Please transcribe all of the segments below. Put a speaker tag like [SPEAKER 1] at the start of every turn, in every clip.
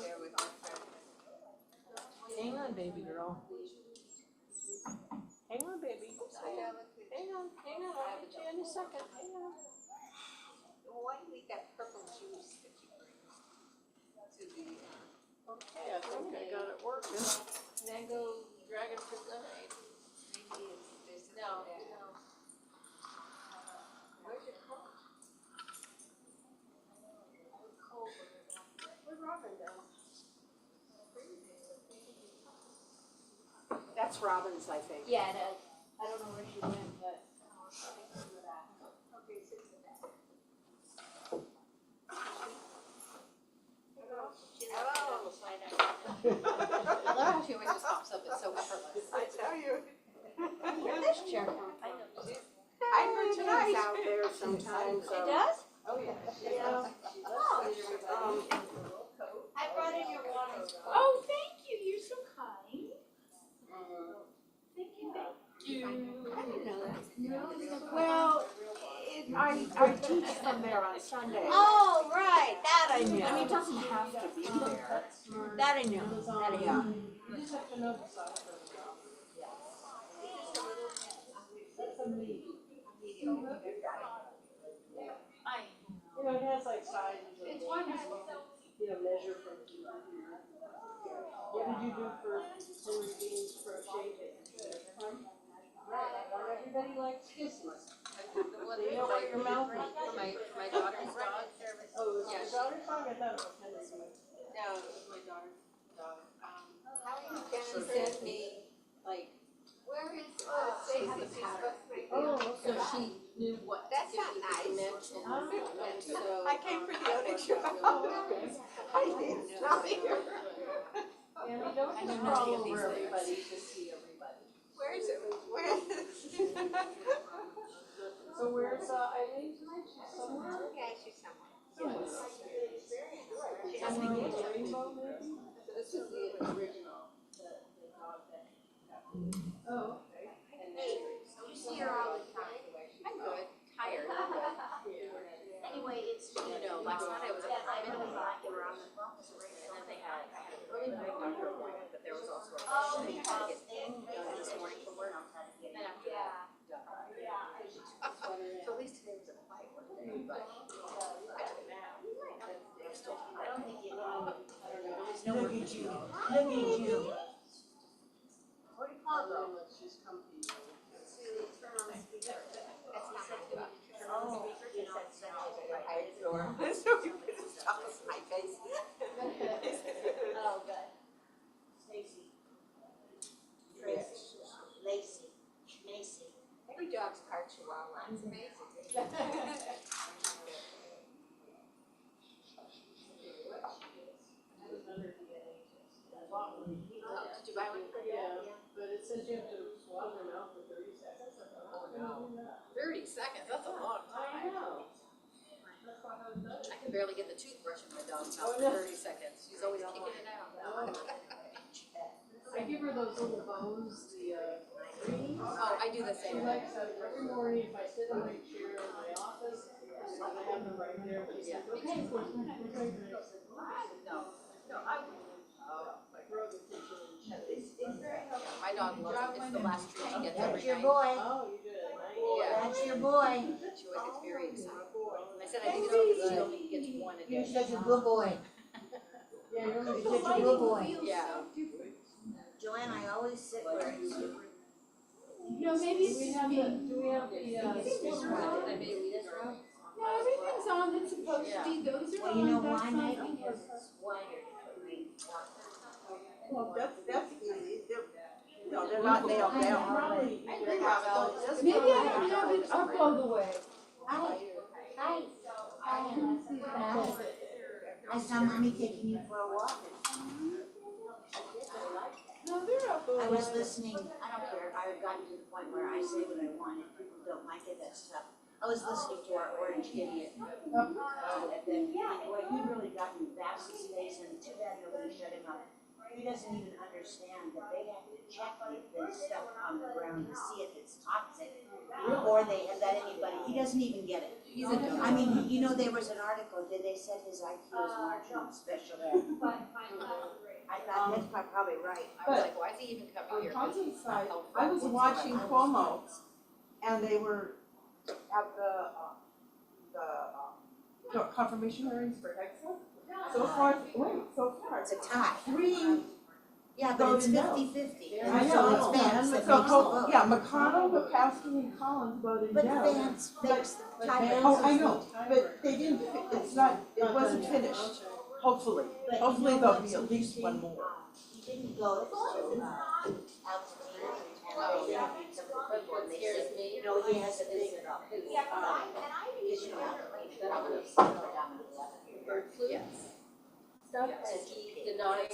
[SPEAKER 1] there with my friend.
[SPEAKER 2] Hang on, baby girl. Hang on, baby. Hang on. I'll get you in a second. Hang on.
[SPEAKER 1] Well, why do you make that purple juice that you bring to the,
[SPEAKER 2] Okay, I think I got it working. Mango dragon fruit lemonade.
[SPEAKER 1] maybe it's, there's something
[SPEAKER 2] No.
[SPEAKER 1] there.
[SPEAKER 2] Where's your coat? Where's Robin down? That's Robin's, I think.
[SPEAKER 3] Yeah, it is. I don't know where she went, but.
[SPEAKER 1] Okay, sit in that.
[SPEAKER 3] Oh. I love how she always just pops up, it's so effortless.
[SPEAKER 1] I tell you.
[SPEAKER 3] Where'd this chair come from?
[SPEAKER 1] I heard tonight.
[SPEAKER 2] Out there sometimes.
[SPEAKER 3] It does?
[SPEAKER 2] Oh, yeah.
[SPEAKER 3] Oh. I brought in your water.
[SPEAKER 4] Oh, thank you, you're so kind. Thank you.
[SPEAKER 3] I didn't know that.
[SPEAKER 2] Well, I teach from there on Sunday.
[SPEAKER 3] Oh, right, that I knew.
[SPEAKER 2] I mean, it doesn't have to be there.
[SPEAKER 3] That I knew, that I knew.
[SPEAKER 2] You just have to know the size of the job. That's a meat. You know, it has like sizes of,
[SPEAKER 3] It's wonderful.
[SPEAKER 2] measure from here to here. What did you do for Henry Bean's crochet? Everybody likes Christmas. They know where your mouth is.
[SPEAKER 1] For my daughter's dog.
[SPEAKER 2] Oh, is it
[SPEAKER 1] Yeah.
[SPEAKER 2] your daughter's dog? I thought it was Henry's.
[SPEAKER 1] No, it was my daughter's dog. How are you, Jen? Sent me, like, where is,
[SPEAKER 3] They have a
[SPEAKER 1] Stacy's
[SPEAKER 3] pattern.
[SPEAKER 1] supposed to be.
[SPEAKER 2] Oh,
[SPEAKER 3] So she knew what to
[SPEAKER 1] That's
[SPEAKER 3] do
[SPEAKER 1] not
[SPEAKER 3] with
[SPEAKER 1] nice.
[SPEAKER 3] the dimensions. And so.
[SPEAKER 1] I came for the other show. I didn't stop here.
[SPEAKER 2] And we don't
[SPEAKER 3] I
[SPEAKER 2] just
[SPEAKER 3] know
[SPEAKER 2] crawl
[SPEAKER 3] none of these
[SPEAKER 2] over
[SPEAKER 3] things.
[SPEAKER 2] everybody to see everybody.
[SPEAKER 1] Where is it? Where is it?
[SPEAKER 2] So where's Eileen tonight? She's somewhere?
[SPEAKER 1] Yeah, she's somewhere.
[SPEAKER 2] She has to get a rainbow maybe?
[SPEAKER 1] So this is the original.
[SPEAKER 2] Oh, okay.
[SPEAKER 3] You see her all the time. I'm good, tired. Anyway, it's, last night I was at the middle of the around the clock, and then they had, I had an early night doctor appointment, but there was also a thing to get done this morning for work. Then after that, so at least today was a quiet work day, but I don't know. I don't think it, I don't know, there's no work to do.
[SPEAKER 4] Look at you.
[SPEAKER 3] What do you call it?
[SPEAKER 2] She's comfy.
[SPEAKER 3] Turn on the speaker.
[SPEAKER 1] That's not my dog.
[SPEAKER 3] Turn on the speaker, you know, it's
[SPEAKER 1] I adore him. So you put his tongue in my face.
[SPEAKER 3] Oh, good. Stacy. Tracy. Lacey. Macy.
[SPEAKER 1] Every dog's part chihuahua. It's amazing.
[SPEAKER 3] Did you buy one?
[SPEAKER 2] Yeah, but it says you have to swab them out for 30 seconds.
[SPEAKER 3] Oh, no. 30 seconds, that's a long
[SPEAKER 2] I
[SPEAKER 3] time.
[SPEAKER 2] know. That's why I was done.
[SPEAKER 3] I can barely get the toothbrush in my dog's
[SPEAKER 2] Oh,
[SPEAKER 3] mouth
[SPEAKER 2] no.
[SPEAKER 3] for 30 seconds. She's always kicking it out.
[SPEAKER 2] I give her those little bones, the greens.
[SPEAKER 3] Oh, I do the
[SPEAKER 2] She
[SPEAKER 3] same.
[SPEAKER 2] likes that every morning if I sit in my chair in my office, I have them right there. She says, okay, we're going to.
[SPEAKER 3] No, I would.
[SPEAKER 2] I grow the kitchen and cheese.
[SPEAKER 3] My dog loves it. It's the last treat she gets every
[SPEAKER 4] That's your
[SPEAKER 3] night.
[SPEAKER 4] boy.
[SPEAKER 2] Oh, you did.
[SPEAKER 3] Yeah.
[SPEAKER 4] That's your boy.
[SPEAKER 3] She always gets very excited. I said, I think it's because she only gets one a
[SPEAKER 4] You're
[SPEAKER 3] day.
[SPEAKER 4] such a good boy.
[SPEAKER 2] Yeah, you're only
[SPEAKER 4] You're such a good boy.
[SPEAKER 3] Yeah.
[SPEAKER 4] Joanne, I always sit where it's super.
[SPEAKER 2] No, maybe do we have the speaker on?
[SPEAKER 3] Did I maybe leave this room?
[SPEAKER 4] No, everything's on that's supposed to be. Those are Well, you know why, Mike? Because it's wired for me.
[SPEAKER 1] Well, that's easy. No, they're not nailed down.
[SPEAKER 2] Maybe
[SPEAKER 4] Maybe I don't have it up all the way. Hi. Hi. I saw mommy taking you for a walk.
[SPEAKER 2] No, they're up over
[SPEAKER 4] I was
[SPEAKER 2] there.
[SPEAKER 4] listening, I don't care, I've gotten to the point where I say what I want and people don't like it, that's tough. I was listening to our orange idiot. And then, boy, he really got me fast these days and too bad nobody shut him up. He doesn't even understand that they have to check the stuff on the ground to see if it's toxic before they let anybody, he doesn't even get it.
[SPEAKER 3] He's a dog.
[SPEAKER 4] I mean, there was an article that they said his IQ is marginal special ed. That's probably right.
[SPEAKER 3] I was like, why is he even coming
[SPEAKER 5] On
[SPEAKER 3] here? 'Cause
[SPEAKER 5] Thompson's
[SPEAKER 3] he's not
[SPEAKER 5] side,
[SPEAKER 3] helpful
[SPEAKER 5] I was
[SPEAKER 3] whatsoever.
[SPEAKER 5] watching Cuomo, and they were at the confirmation hearings for Exxon. So far,
[SPEAKER 4] It's a tie.
[SPEAKER 5] three,
[SPEAKER 4] Yeah, but it's
[SPEAKER 5] voted no.
[SPEAKER 4] 50-50.
[SPEAKER 5] I
[SPEAKER 4] And so
[SPEAKER 5] know,
[SPEAKER 4] it's Vance that
[SPEAKER 5] so,
[SPEAKER 4] makes the vote.
[SPEAKER 5] yeah, McConnell, Bukowski, and Collins voted
[SPEAKER 4] But
[SPEAKER 5] no.
[SPEAKER 4] Vance makes the
[SPEAKER 2] But
[SPEAKER 4] tie.
[SPEAKER 2] Vance
[SPEAKER 5] Oh, I
[SPEAKER 2] is the
[SPEAKER 5] know, but they didn't, it's not, it wasn't finished, hopefully.
[SPEAKER 4] But
[SPEAKER 5] Hopefully
[SPEAKER 4] you know
[SPEAKER 5] there'll
[SPEAKER 4] what?
[SPEAKER 5] be at least one more.
[SPEAKER 4] He didn't go to Altitude and they interviewed some of the people and they said, you know, he has a thing about who, because you know, probably predominantly left.
[SPEAKER 1] Bird flu
[SPEAKER 3] Yes.
[SPEAKER 1] stuff, and he denies to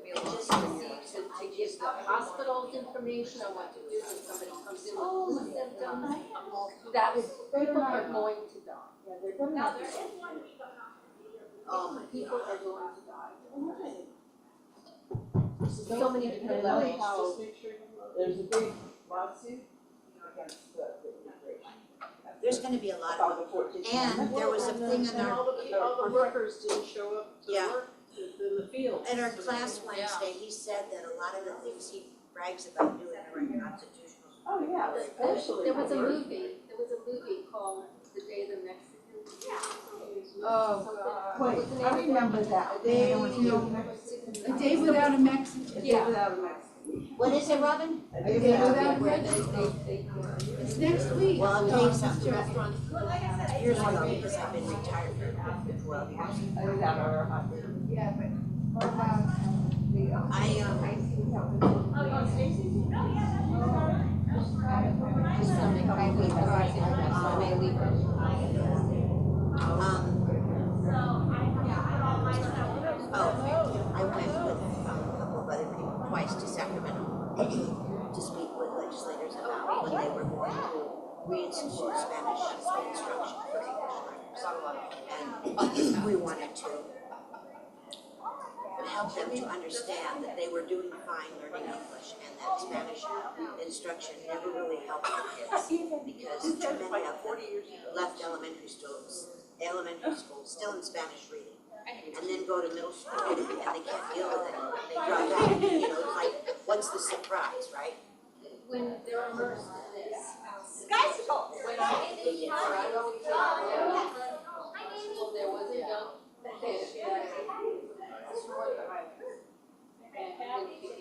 [SPEAKER 1] give the hospitals information on what to do when somebody comes in with flu symptoms. That is, people are going to die.
[SPEAKER 5] Yeah, they're gonna have to.
[SPEAKER 1] People are going to die.
[SPEAKER 5] So
[SPEAKER 1] many different levels.
[SPEAKER 5] Just make sure there's a big lawsuit against the immigration.
[SPEAKER 4] There's gonna be a lot of
[SPEAKER 5] About the 14th
[SPEAKER 4] And
[SPEAKER 5] Amendment.
[SPEAKER 4] there was a thing in
[SPEAKER 2] And
[SPEAKER 4] our,
[SPEAKER 2] all the workers didn't show up to
[SPEAKER 4] Yeah.
[SPEAKER 2] work in the fields.
[SPEAKER 4] in our class Wednesday, he said that a lot of the things he brags about doing are unconstitutional.
[SPEAKER 5] Oh, yeah, especially.
[SPEAKER 1] There was a movie called The Day the Mexicans.
[SPEAKER 3] Oh, God.
[SPEAKER 5] Wait, I remember that. They,
[SPEAKER 6] A day without a Mexican.
[SPEAKER 1] Yeah.
[SPEAKER 5] without a Mexican.
[SPEAKER 4] What is it, Robin?
[SPEAKER 5] A day
[SPEAKER 6] Yeah,
[SPEAKER 5] without
[SPEAKER 6] without
[SPEAKER 5] a
[SPEAKER 1] Where
[SPEAKER 5] Mexican.
[SPEAKER 1] they
[SPEAKER 6] It's next week.
[SPEAKER 4] Well, I'll tell you something.
[SPEAKER 1] restaurants.
[SPEAKER 4] Years ago, because I've been retired for 12 years.
[SPEAKER 5] I was out of our hot.
[SPEAKER 6] Yeah, but what about the,
[SPEAKER 4] I went with a couple of other people twice to Sacramento to speak with legislators about when they were going to reinstitute Spanish instruction for English learners. And we wanted to help them to understand that they were doing fine learning English and that Spanish instruction never really helped the kids because too many of them left elementary school still in Spanish reading, and then go to middle school and they can't deal with it. They drop out. You know, it's like, what's the surprise, right?
[SPEAKER 1] When they're immersed in this.
[SPEAKER 4] Sky's full.
[SPEAKER 1] When I was there was a young kid that destroyed the highway. And that kid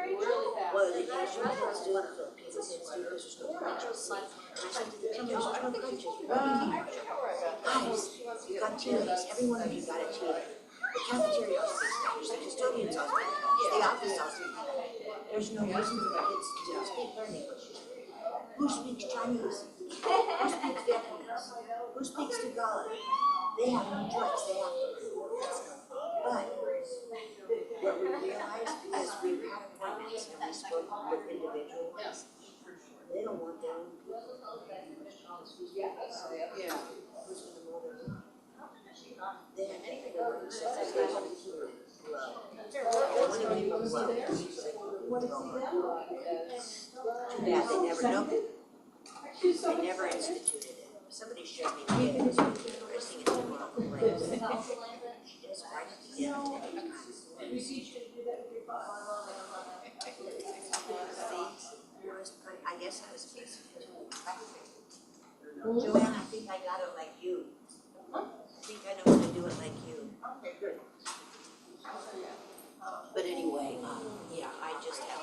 [SPEAKER 1] really bad.
[SPEAKER 4] Well, the issue is doing the Philippines, it's doing there's no countries. And I said to the teachers, there's no countries. Guys, you got TVs, every one of you got a TV. The cafeteria all speaks Spanish, the custodians all speak Spanish, the office all speak Spanish. There's no reason for the kids to speak learn English. Who speaks Chinese? Who speaks Vietnamese? Who speaks Tagalog? They have no choice, they have to learn. But what we realized is we've had appointments and we spoke with individuals. They don't want their own people.
[SPEAKER 3] Yeah.
[SPEAKER 4] Who's gonna mow their lawn? They have to learn segregation low. And when it becomes low, it's like, what is too bad they never know. They never instituted it. Somebody showed me the kids dressing in the wrong place. It's hard to get it any time. I guess I was facing it. Joanne, I think I got it like you. I think I know how to do it like you.
[SPEAKER 5] Okay, good.
[SPEAKER 4] But anyway, yeah, I just have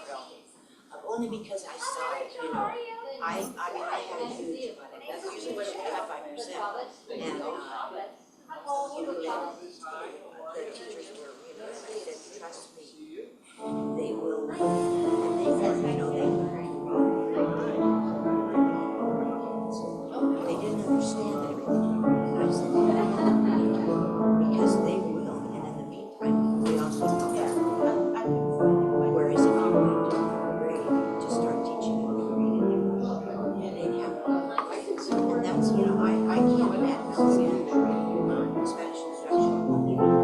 [SPEAKER 4] only because I saw it, you know. I mean, I had a huge, that's usually what 5%. And, you know, the teachers were, you know, I said, trust me, they will, and they were, you know, they didn't understand everything. I said, because they will, and in the meantime, we also know that. Whereas if you wait till third grade to start teaching them to read and they'd have, and that's, you know, I can't imagine Spanish instruction.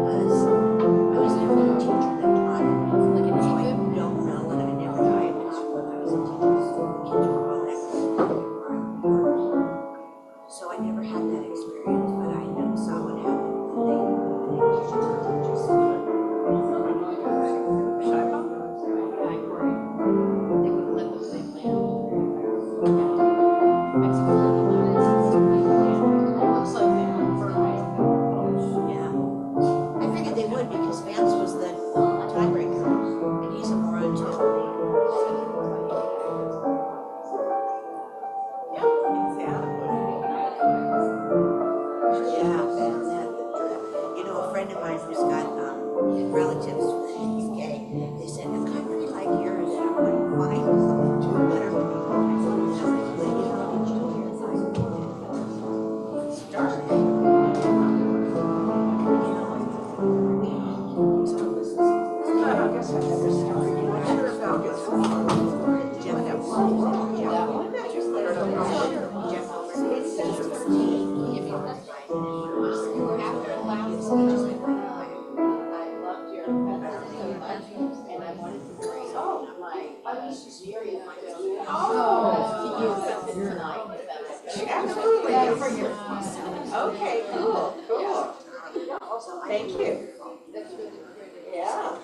[SPEAKER 7] Thank you.
[SPEAKER 6] That's really pretty.
[SPEAKER 7] Yeah.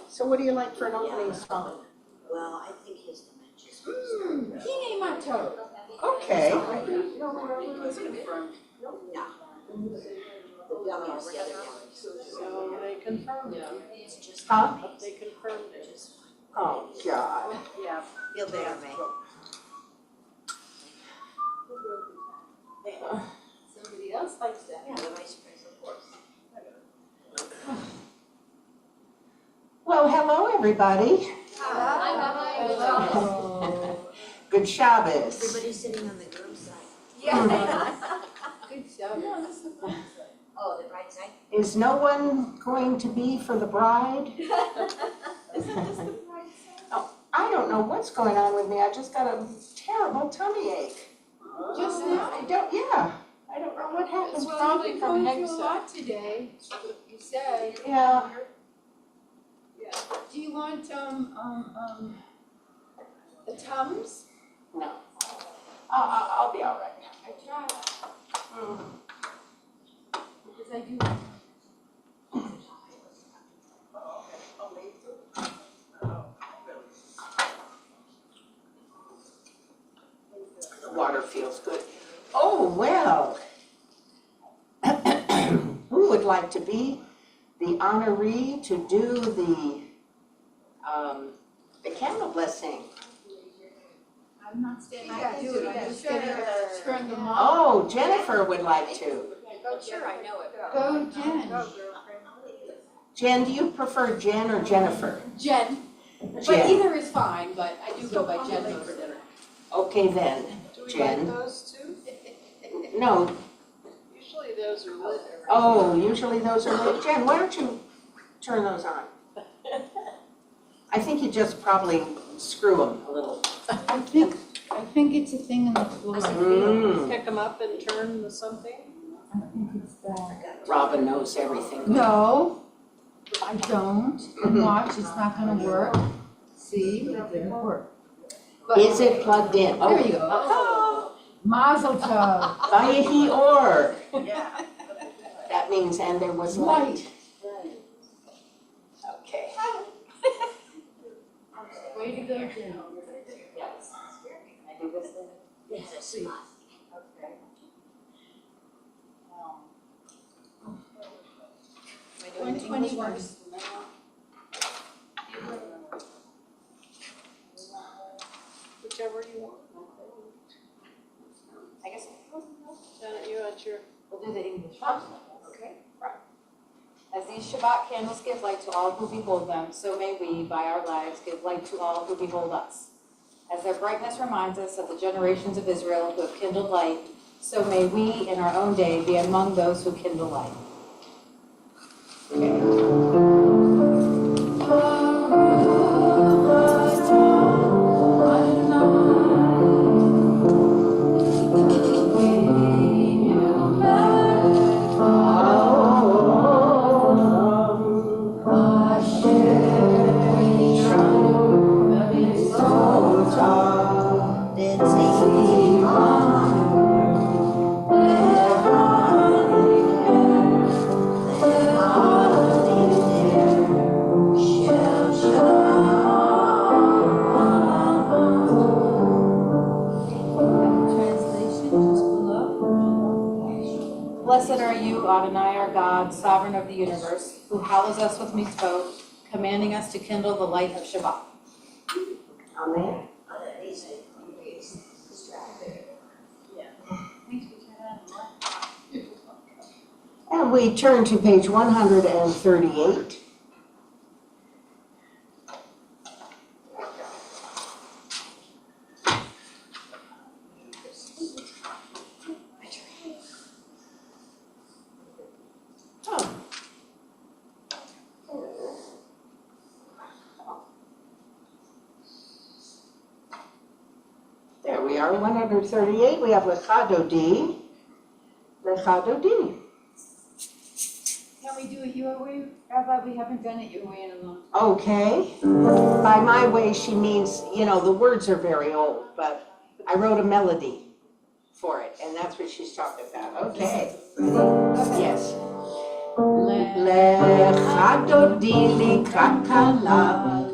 [SPEAKER 7] So what do you like for an opening song?
[SPEAKER 4] Well, I think his dimensions.
[SPEAKER 6] King my toe.
[SPEAKER 7] Okay.
[SPEAKER 4] The dummies, the other dummies.
[SPEAKER 2] So they confirmed it.
[SPEAKER 4] It's just.
[SPEAKER 7] Huh?
[SPEAKER 2] They confirmed it.
[SPEAKER 7] Oh, God.
[SPEAKER 2] Yeah.
[SPEAKER 4] Feel better, May.
[SPEAKER 6] Somebody else likes that.
[SPEAKER 4] Yeah, the vice president.
[SPEAKER 7] Well, hello, everybody.
[SPEAKER 6] Hello.
[SPEAKER 7] Good Shabbos.
[SPEAKER 4] Everybody's sitting on the girl's side.
[SPEAKER 6] Good job.
[SPEAKER 4] Oh, the right side?
[SPEAKER 7] Is no one going to be for the bride? Oh, I don't know what's going on with me. I just got a terrible tummy ache.
[SPEAKER 6] Just now?
[SPEAKER 7] I don't know what happened.
[SPEAKER 6] It's probably from going through a lot today, you said.
[SPEAKER 7] Yeah.
[SPEAKER 6] Do you want, the Tums?
[SPEAKER 7] No. I'll be all right.
[SPEAKER 6] I tried,
[SPEAKER 7] Mm.
[SPEAKER 6] because I do.
[SPEAKER 7] The water feels good. Oh, well. Who would like to be the honoree to do the candle blessing?
[SPEAKER 6] I'm not standing
[SPEAKER 3] I
[SPEAKER 6] up
[SPEAKER 3] can
[SPEAKER 6] to
[SPEAKER 3] do
[SPEAKER 6] it,
[SPEAKER 3] it.
[SPEAKER 6] I'm just gonna turn them on.
[SPEAKER 7] Oh, Jennifer would like to.
[SPEAKER 3] Sure, I know it.
[SPEAKER 6] Go Jen.
[SPEAKER 7] Jen, do you prefer Jen or Jennifer?
[SPEAKER 8] Jen, but
[SPEAKER 7] Jen.
[SPEAKER 8] either is fine, but I do go by Jen over dinner.
[SPEAKER 7] Okay then,
[SPEAKER 2] Do we
[SPEAKER 7] Jen.
[SPEAKER 2] like those two?
[SPEAKER 7] No,
[SPEAKER 2] Usually those are lit.
[SPEAKER 7] oh, usually those are lit. Jen, why don't you turn those on? I think you just probably screw them a little.
[SPEAKER 6] I think it's a thing in the floor.
[SPEAKER 7] Mm.
[SPEAKER 2] Pick them up and turn the something?
[SPEAKER 6] I think it's that.
[SPEAKER 7] Robin knows everything.
[SPEAKER 6] No, I don't. And watch, it's not gonna work. See, it didn't work. But-
[SPEAKER 7] Is it plugged in?
[SPEAKER 6] There you go.
[SPEAKER 7] Oh.
[SPEAKER 6] Mazel tov.
[SPEAKER 7] Vayehi or.
[SPEAKER 4] Yeah.
[SPEAKER 7] That means, and there was light. Okay.
[SPEAKER 6] Way to go, Jen.
[SPEAKER 7] Yes. I do this thing.
[SPEAKER 4] Yes, I see.
[SPEAKER 8] Am I doing English
[SPEAKER 6] 121.
[SPEAKER 8] first?
[SPEAKER 2] Whichever you want.
[SPEAKER 8] I guess
[SPEAKER 2] Janet, you at your.
[SPEAKER 8] we'll do the English first. Okay. As these Shabbat candles give light to all who behold them, so may we, by our lives, give light to all who behold us. As their brightness reminds us of the generations of Israel who have kindled light, so may we, in our own day, be among those who kindle light. Blessed are you, Adonai, our God, sovereign of the universe, who hallows us with mitzvot, commanding us to kindle the light of Shabbat.
[SPEAKER 7] Amen. And we turn to page 138. There we are, 138. We have Lecha Dodi. Lecha Dodi.
[SPEAKER 6] Can we do it your way, Rabbi? We haven't done it your way in a long time.
[SPEAKER 7] Okay. By my way, she means, the words are very old, but I wrote a melody for it, and that's what she's talking about. Okay. Yes. לך דודי לקראת כלה,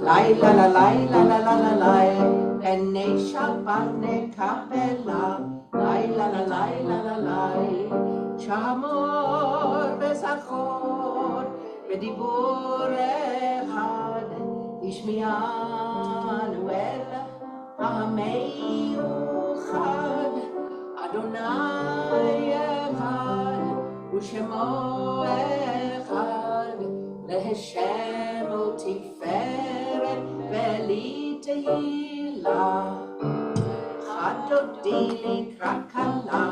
[SPEAKER 7] לילה לילה לילה לילה, פני שבת נקבלה, לילה לילה לילה, שמור וזכור בדיבור אחד, השמיענו אל המיוחד, אדוני אחד ושמו אחד, להשם ותפארת ולתהילה. חדודי לקראת כלה,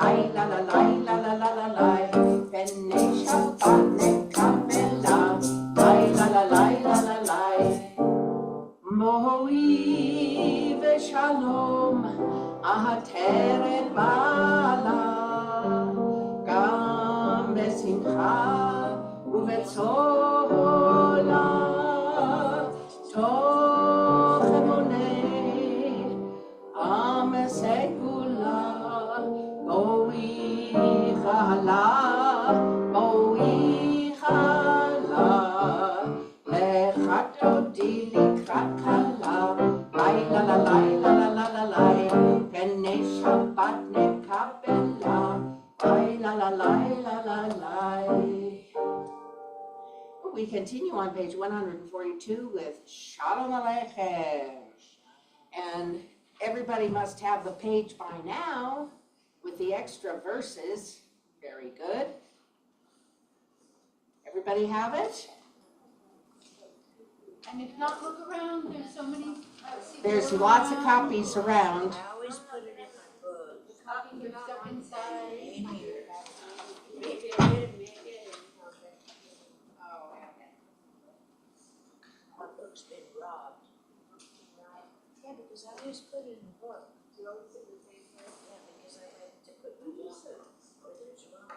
[SPEAKER 7] לילה לילה לילה לילה, פני שבת נקבלה, לילה לילה לילה. מועי ושלום, עטרת בעלה, גם בשמחה ובצהלה, תוך אמוני עם סגולה, בואי חלה, בואי חלה, לך דודי לקראת כלה, לילה לילה לילה לילה, פני שבת נקבלה, לילה לילה לילה. We continue on page 142 with Shalom Aleichem. And everybody must have the page by now with the extra verses. Very good. Everybody have it?
[SPEAKER 6] And if not, look around, there's so many.
[SPEAKER 7] There's lots of copies around.
[SPEAKER 4] I always put it in my book.
[SPEAKER 6] The copies are stuck inside.
[SPEAKER 4] In here. My book's been robbed. Yeah, because I always put it in the book. Yeah, because I like to put my book where there's room.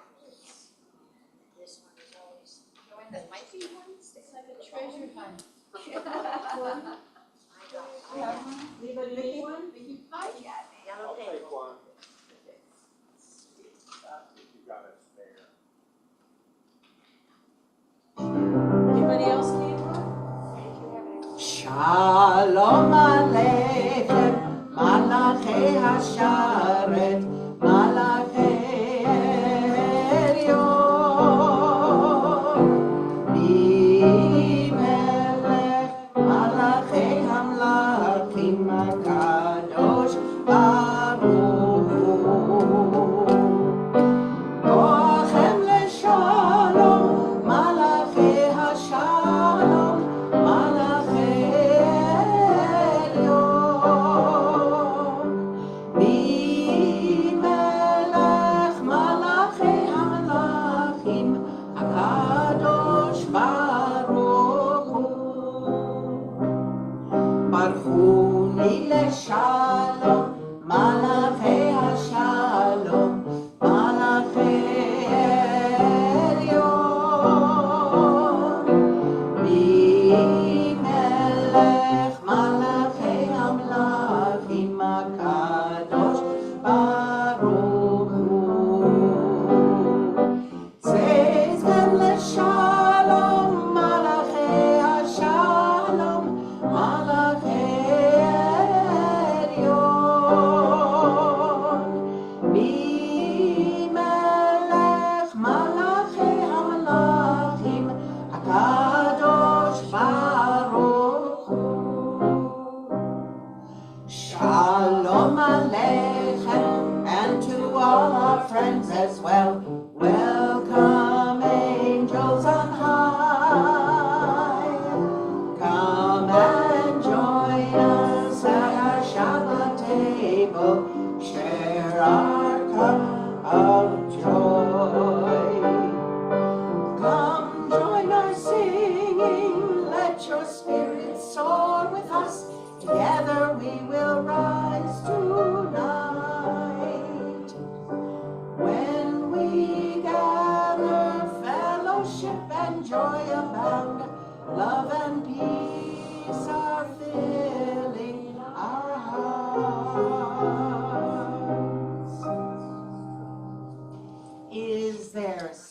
[SPEAKER 4] This one is always.
[SPEAKER 3] There might be ones.
[SPEAKER 6] It's like a treasure hunt.
[SPEAKER 5] Anybody need one?
[SPEAKER 4] Yellow
[SPEAKER 9] I'll
[SPEAKER 4] paper.
[SPEAKER 9] take one. You got it there.
[SPEAKER 5] Anybody else need one?
[SPEAKER 7] Shalom Aleichem, Malachei Hasharet, Malachei Elyon, Bimelech, Malachei Hamlachim, Kadosh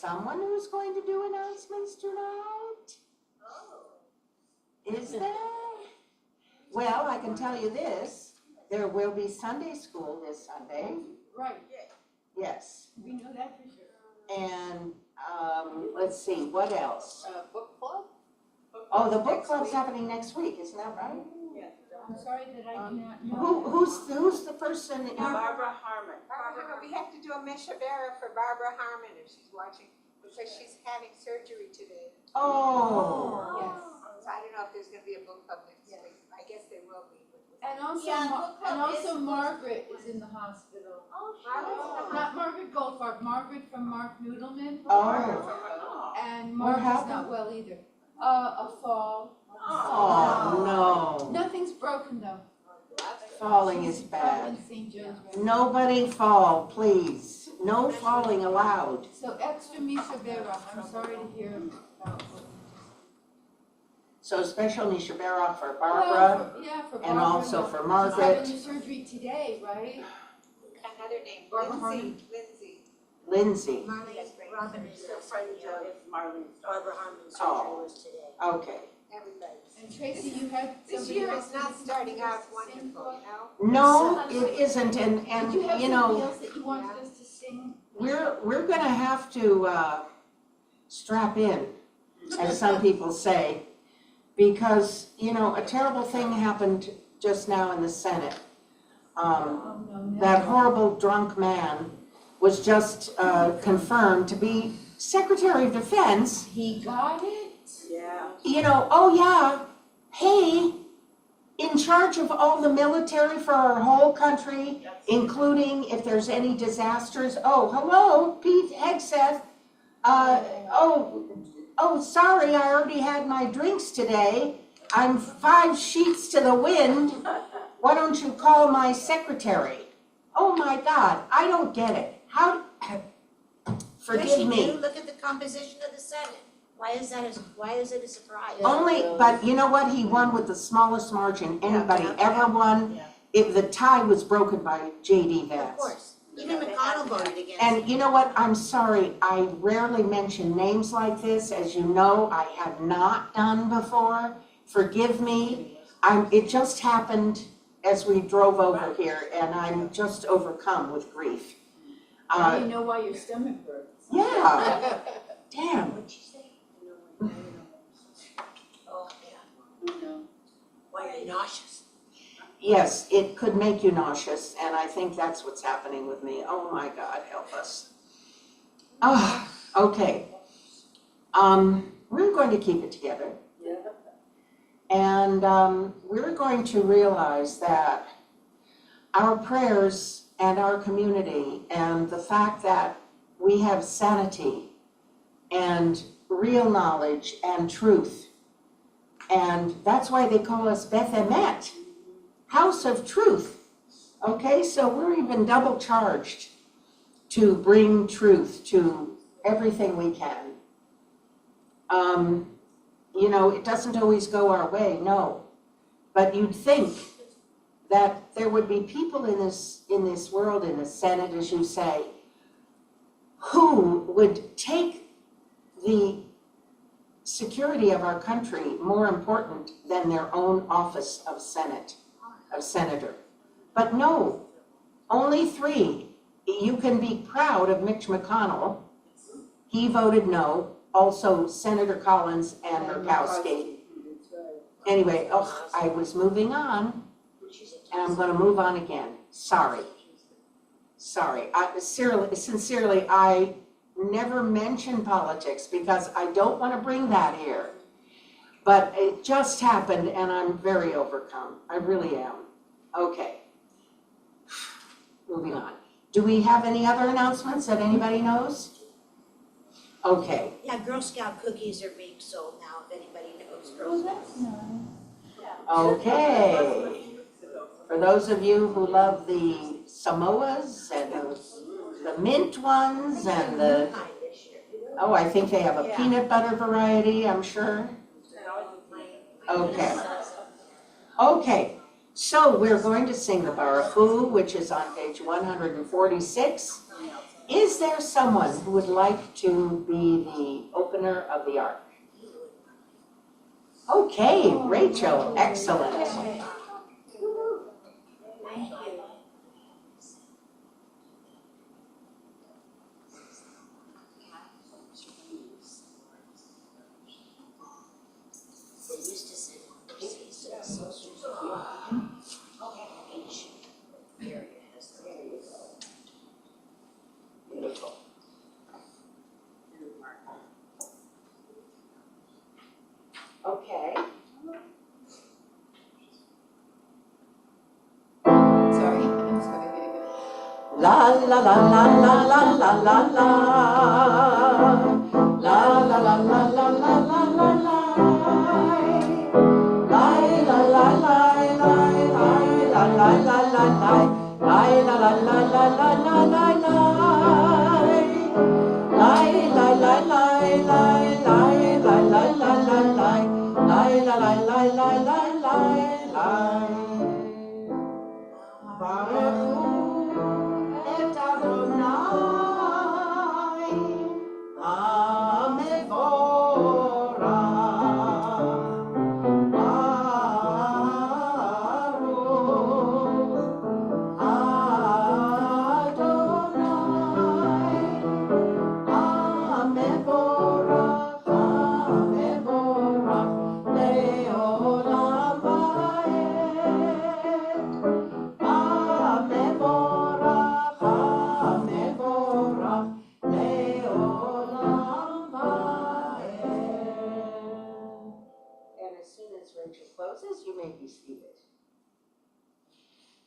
[SPEAKER 7] someone who's going to do announcements tonight? Is there? Well, I can tell you this, there will be Sunday school this Sunday,
[SPEAKER 6] Right,
[SPEAKER 7] yes.
[SPEAKER 6] we know that for sure.
[SPEAKER 7] And, let's see, what else?
[SPEAKER 8] Book club?
[SPEAKER 7] Oh, the book club's happening next week, isn't that right?
[SPEAKER 6] I'm sorry that I do not know.
[SPEAKER 7] Who's the person that you're?
[SPEAKER 10] Barbara Harmon. We have to do a Mishabera for Barbara Harmon if she's watching, because she's having surgery today.
[SPEAKER 7] Oh.
[SPEAKER 6] Yes.
[SPEAKER 10] So I don't know if there's gonna be a book club next week. I guess there will be.
[SPEAKER 6] And also,
[SPEAKER 4] Yeah, book club is-
[SPEAKER 6] Margaret is in the hospital.
[SPEAKER 10] Oh.
[SPEAKER 6] Not Margaret Goldfarb, Margaret from Mark Noodleman.
[SPEAKER 7] Oh.
[SPEAKER 6] And
[SPEAKER 7] What
[SPEAKER 6] Margaret's
[SPEAKER 7] happened?
[SPEAKER 6] not well either. A fall.
[SPEAKER 7] Oh, no.
[SPEAKER 6] Nothing's broken though.
[SPEAKER 7] Falling is
[SPEAKER 6] She's up
[SPEAKER 7] bad.
[SPEAKER 6] in St. Joe's right now.
[SPEAKER 7] Nobody fall, please. No falling allowed.
[SPEAKER 6] So extra Misha Vera, I'm sorry to hear about.
[SPEAKER 7] So special Misha Baroff for
[SPEAKER 6] Well,
[SPEAKER 7] Barbara
[SPEAKER 6] yeah, for Barbara.
[SPEAKER 7] and also for
[SPEAKER 6] She's
[SPEAKER 7] Margaret.
[SPEAKER 6] having the surgery today, right?
[SPEAKER 10] Another name,
[SPEAKER 6] Barbara
[SPEAKER 10] Lindsay.
[SPEAKER 7] Lindsay.
[SPEAKER 4] Marlene, Robin is
[SPEAKER 5] Still friends with Marlene.
[SPEAKER 4] Barbara Harmon's
[SPEAKER 7] Oh.
[SPEAKER 4] surgery was today.
[SPEAKER 7] Okay.
[SPEAKER 10] Everybody.
[SPEAKER 6] And Tracy, you had
[SPEAKER 10] This
[SPEAKER 6] somebody
[SPEAKER 10] year
[SPEAKER 6] else
[SPEAKER 10] is not
[SPEAKER 6] that
[SPEAKER 10] starting
[SPEAKER 6] you
[SPEAKER 10] off
[SPEAKER 6] wanted to sing
[SPEAKER 10] wonderful,
[SPEAKER 6] for?
[SPEAKER 10] you know?
[SPEAKER 7] No, it isn't, and
[SPEAKER 6] Did you have
[SPEAKER 7] you
[SPEAKER 6] somebody
[SPEAKER 7] know,
[SPEAKER 6] else that you wanted us to sing?
[SPEAKER 7] we're gonna have to, strap in, as some people say, because, you know, a terrible thing happened just now in the Senate.
[SPEAKER 6] Oh, no,
[SPEAKER 7] That horrible drunk man was just, confirmed to be Secretary of Defense.
[SPEAKER 6] He got it?
[SPEAKER 5] Yeah.
[SPEAKER 7] You know, oh yeah, hey, in charge of all the military for our whole country, including if there's any disasters. Oh, hello, Pete Hegseth. Sorry, I already had my drinks today. I'm 5 sheets to the wind. Why don't you call my secretary? Oh my God, I don't get it. How,
[SPEAKER 4] Yes,
[SPEAKER 7] forgive
[SPEAKER 4] you
[SPEAKER 7] me.
[SPEAKER 4] do. Look at the composition of the Senate. Why is it a surprise?
[SPEAKER 7] Only, but you know what? He won with the smallest margin anybody
[SPEAKER 4] Yeah.
[SPEAKER 7] ever won.
[SPEAKER 5] Yeah.
[SPEAKER 7] If the tie was broken by J.D. Vance.
[SPEAKER 4] Of course. Even McConnell voted against it.
[SPEAKER 7] And you know what? I'm sorry, I rarely mention names like this. As you know, I have not done before. Forgive me. It just happened as we drove over here, and I'm just overcome with grief.
[SPEAKER 6] Now you know why your stomach hurts.
[SPEAKER 7] Yeah, damn.
[SPEAKER 4] What'd you say? Oh, yeah. Why are you nauseous?
[SPEAKER 7] Yes, it could make you nauseous, and I think that's what's happening with me. Oh my God, help us. Oh, okay. We're going to keep it together.
[SPEAKER 5] Yeah.
[SPEAKER 7] And we're going to realize that our prayers and our community and the fact that we have sanity and real knowledge and truth. And that's why they call us Beth Emet, House of Truth. Okay, so we're even double charged to bring truth to everything we can. You know, it doesn't always go our way, no. But you'd think that there would be people in this world, in the Senate, as you say, who would take the security of our country more important than their own office of senator. But no, only 3. You can be proud of Mitch McConnell. He voted no. Also Senator Collins and Murkowski. Anyway, I was moving on, and I'm gonna move on again. Sorry. Sincerely, I never mention politics because I don't wanna bring that here. But it just happened and I'm very overcome. I really am. Okay. Moving on. Do we have any other announcements that anybody knows? Okay.
[SPEAKER 4] Yeah, Girl Scout cookies are being sold now, if anybody knows Girl
[SPEAKER 6] Oh,
[SPEAKER 4] Scouts.
[SPEAKER 6] that's nice.
[SPEAKER 7] Okay. For those of you who love the Samoas and the mint ones and the,
[SPEAKER 4] Kind this year.
[SPEAKER 7] oh, I think they have a peanut butter variety, I'm sure. Okay. Okay, so we're going to sing the Barafu, which is on page 146. Is there someone who would like to be the opener of the ark? Okay, Rachel, excellent. Beautiful. Okay.
[SPEAKER 6] Sorry.
[SPEAKER 7] La la la la la la la la la. La la la la la la la la la. La la la la la la la la la la la. La la la la la la la la la. La la la la la la la la la la la. La la la la la la la la. Baruch et Adonai HaMevorach Baruch Adonai HaMevorach Leolam Vaed HaMevorach Leolam Vaed. And as soon as Rachel closes, you may be seated.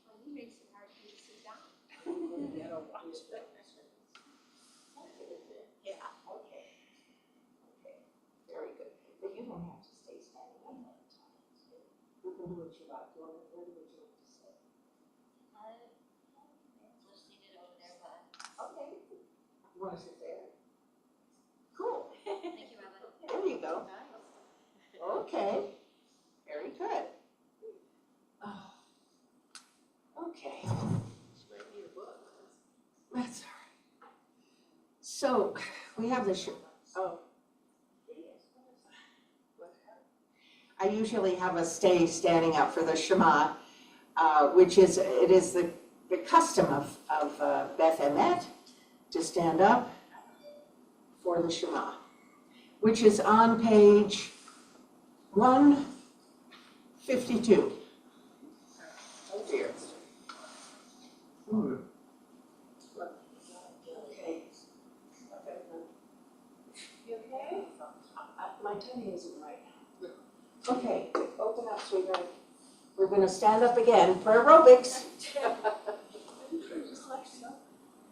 [SPEAKER 10] Well, he makes it hard for you to sit down.
[SPEAKER 7] Yeah, okay. Okay, very good. But you don't have to stay standing up all the time. You can do what you like. Where would you like to sit?
[SPEAKER 1] Just seated over there, but.
[SPEAKER 7] Okay. You want to sit there? Cool.
[SPEAKER 1] Thank you, Evan.
[SPEAKER 7] There you go. Okay. Very good. Oh. Okay. That's all right. So we have the I usually have us stay standing up for the Shema, which is the custom of Beth Emet to stand up for the Shema, which is on page 152. Oh dear. Okay. You okay? My tummy isn't right. Okay, open up, sweetheart. We're going to stand up again for aerobics.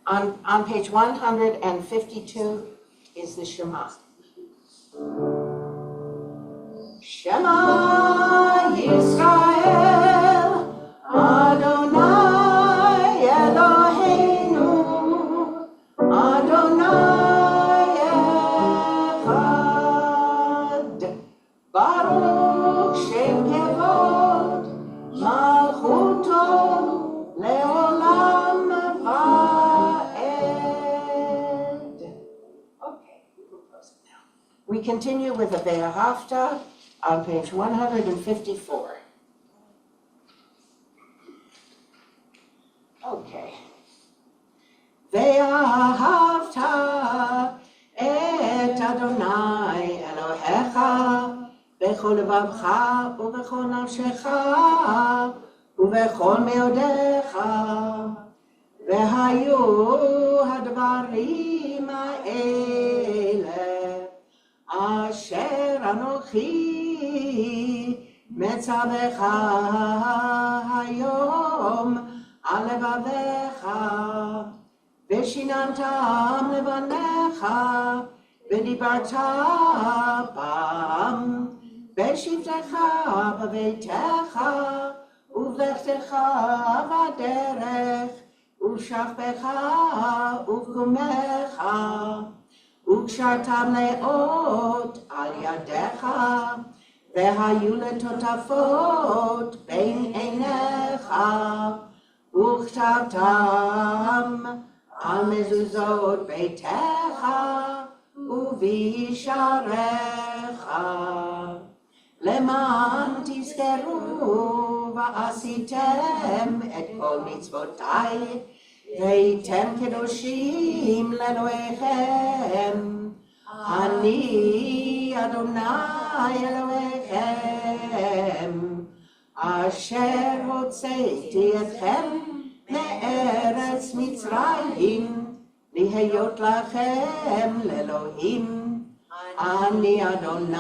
[SPEAKER 7] On page 152 is the Shema. Shema Yisrael, Adonai Eloheinu, Adonai Echad, Baruch Shem Kevod, Malchuto Leolam Vaed. Okay, we'll close it now. We continue with the Ve'ahavta on page 154. Okay. Ve'ahavta et Adonai Elohecha bechol levavcha ubechol nafshecha ubechol meodecha vehayu hadvarim ha'ele asher anochi metzavecha hayom al levavecha ושיננתם לבניך, ודיברת בם, בשבתך בביתך, ובלכתך בדרך, ובשכבך ובקומך, וקשרתם לאות על ידיך, והיו לטוטפות בין עיניך, וכתבתם על מזוזות ביתך ובישעריך, למען תזכרו ועשיתם את כל מצוותיי, והייתם קדושים לאלוהיכם. אני אדוני אלוהיכם, אשר הוצאתי אתכם מארץ מצרים, להיות לכם לאלוהים. אני אדוני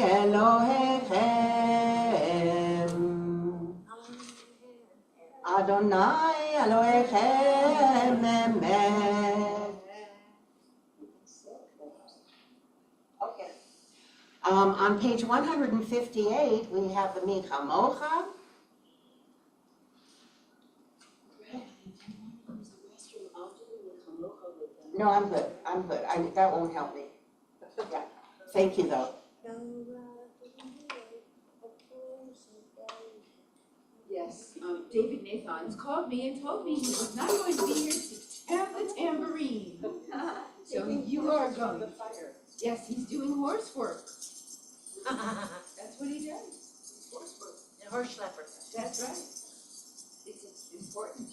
[SPEAKER 7] אלוהיכם. אדוני אלוהיכם אמת. On page 158, we have the Mi Chamocha. No, I'm good. That won't help me. Yeah. Thank you, though.
[SPEAKER 6] Yes, David Nathans called me and told me he was not going to be here to tap the tambourine. So you are going. Yes, he's doing horse work. That's what he does.
[SPEAKER 4] Horse work, and horse schlepper.
[SPEAKER 6] That's right. It's important.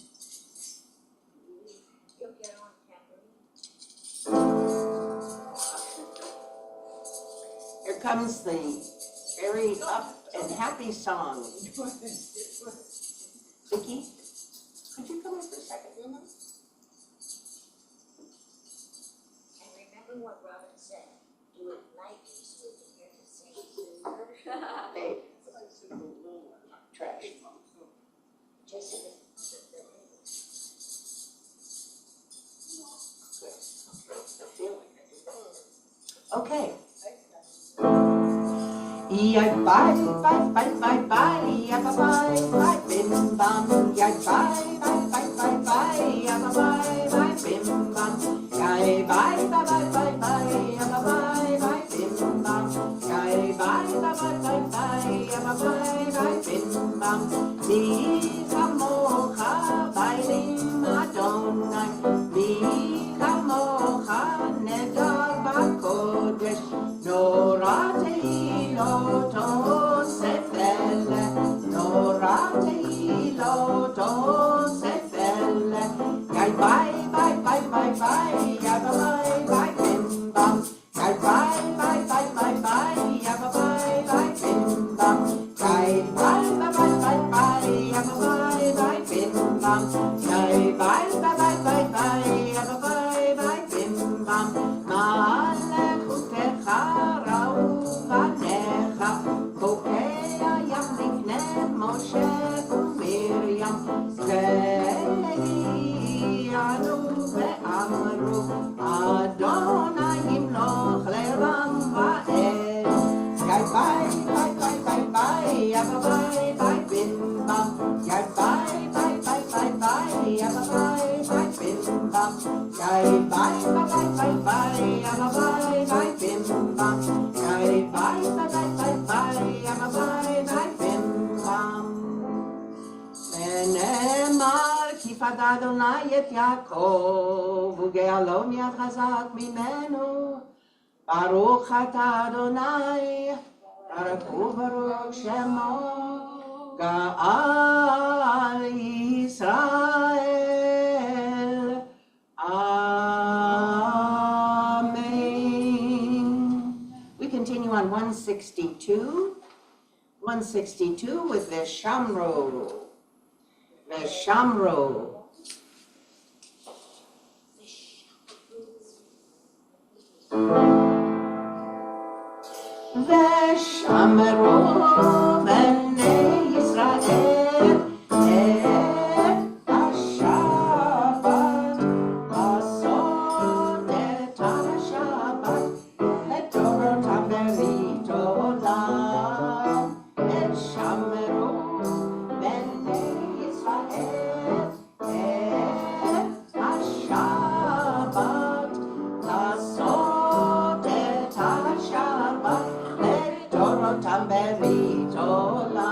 [SPEAKER 4] You'll get on camera.
[SPEAKER 7] Here comes the very up and happy song. Vicky, could you come in for a second?
[SPEAKER 4] And remember what Robin said, do it lightly so we can hear the sing.
[SPEAKER 7] Babe. Trash.
[SPEAKER 4] Just
[SPEAKER 7] Okay. Bye, bye, bye, bye, bye, bye, bim bam. Bye, bye, bye, bye, bye, bye, bim bam. Bye, bye, bye, bye, bye, bye, bim bam. Bye, bye, bye, bye, bye, bim bam. Mi chamocha bailim Adonai, mi chamocha nedar b'kodesh, norah tehilot osefel, norah tehilot osefel. Bye, bye, bye, bye, bye, bye, bye, bim bam. Bye, bye, bye, bye, bye, bye, bim bam. Bye, bye, bye, bye, bye, bye, bim bam. Bye, bye, bye, bye, bye, bye, bim bam. מלכותך ראו בניך, בוקע ים לפני משה ומרים, והגיענו ואמרו, אדוני ימלוך לרם ועד. Bye, bye, bye, bye, bye, bye, bye, bim bam. Bye, bye, bye, bye, bye, bye, bim bam. Bye, bye, bye, bye, bye, bye, bim bam. Bye, bye, bye, bye, bye, bim bam. ונאמר כי פדה אדוני את יעקב וגאלו מיד חזק ממנו. ברוך אתה אדוני, ברוך וברוך שמו, גאל ישראל. Amen. We continue on 162. 162 with the Shamro. The Shamro. ושמרו בני ישראל את השבת, לעשות את השבת לתורתם ברית עולם. את שמרו בני ישראל את השבת, לעשות את השבת לתורתם ברית עולם.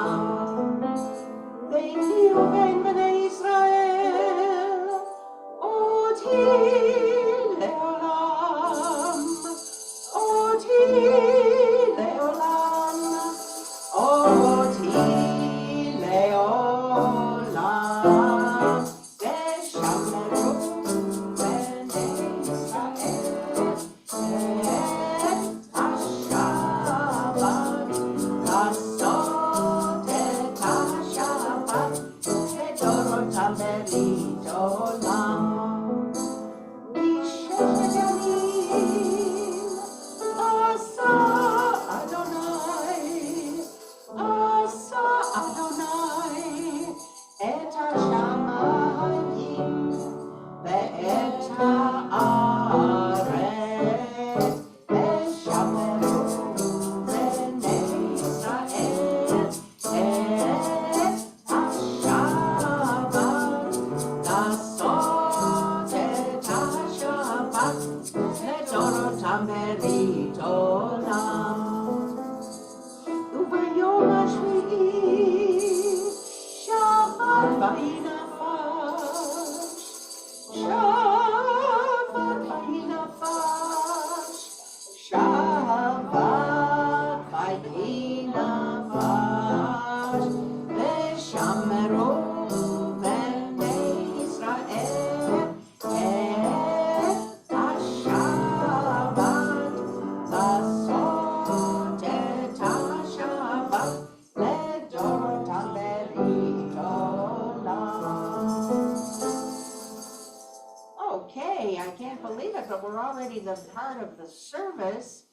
[SPEAKER 7] Okay, I can't believe it, but we're already the part of the service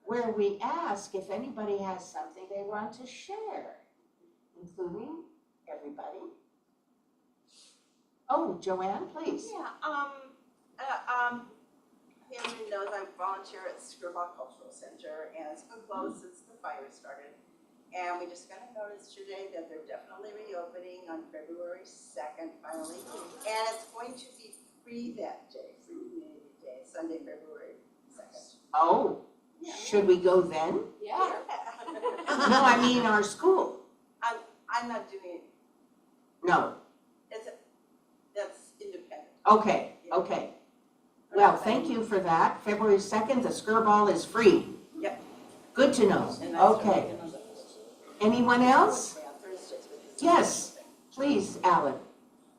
[SPEAKER 7] where we ask if anybody has something they want to share, including everybody. Oh, Joanne, please.
[SPEAKER 11] Yeah, Henry knows I volunteer at Scribble Cultural Center, and it's been closed since the fire started. And we just got a notice today that they're definitely reopening on February 2nd finally. And it's going to be free that day, free community day, Sunday, February 2nd.
[SPEAKER 7] Oh, should we go then?
[SPEAKER 11] Yeah.
[SPEAKER 7] No, I mean our school.
[SPEAKER 11] I'm not doing it,
[SPEAKER 7] No,
[SPEAKER 11] that's independent.
[SPEAKER 7] okay, okay. Well, thank you for that. February 2nd, the Skirball is free.
[SPEAKER 11] Yep.
[SPEAKER 7] Good to know.
[SPEAKER 11] And that's
[SPEAKER 7] Okay. Anyone else? Yes, please, Alan.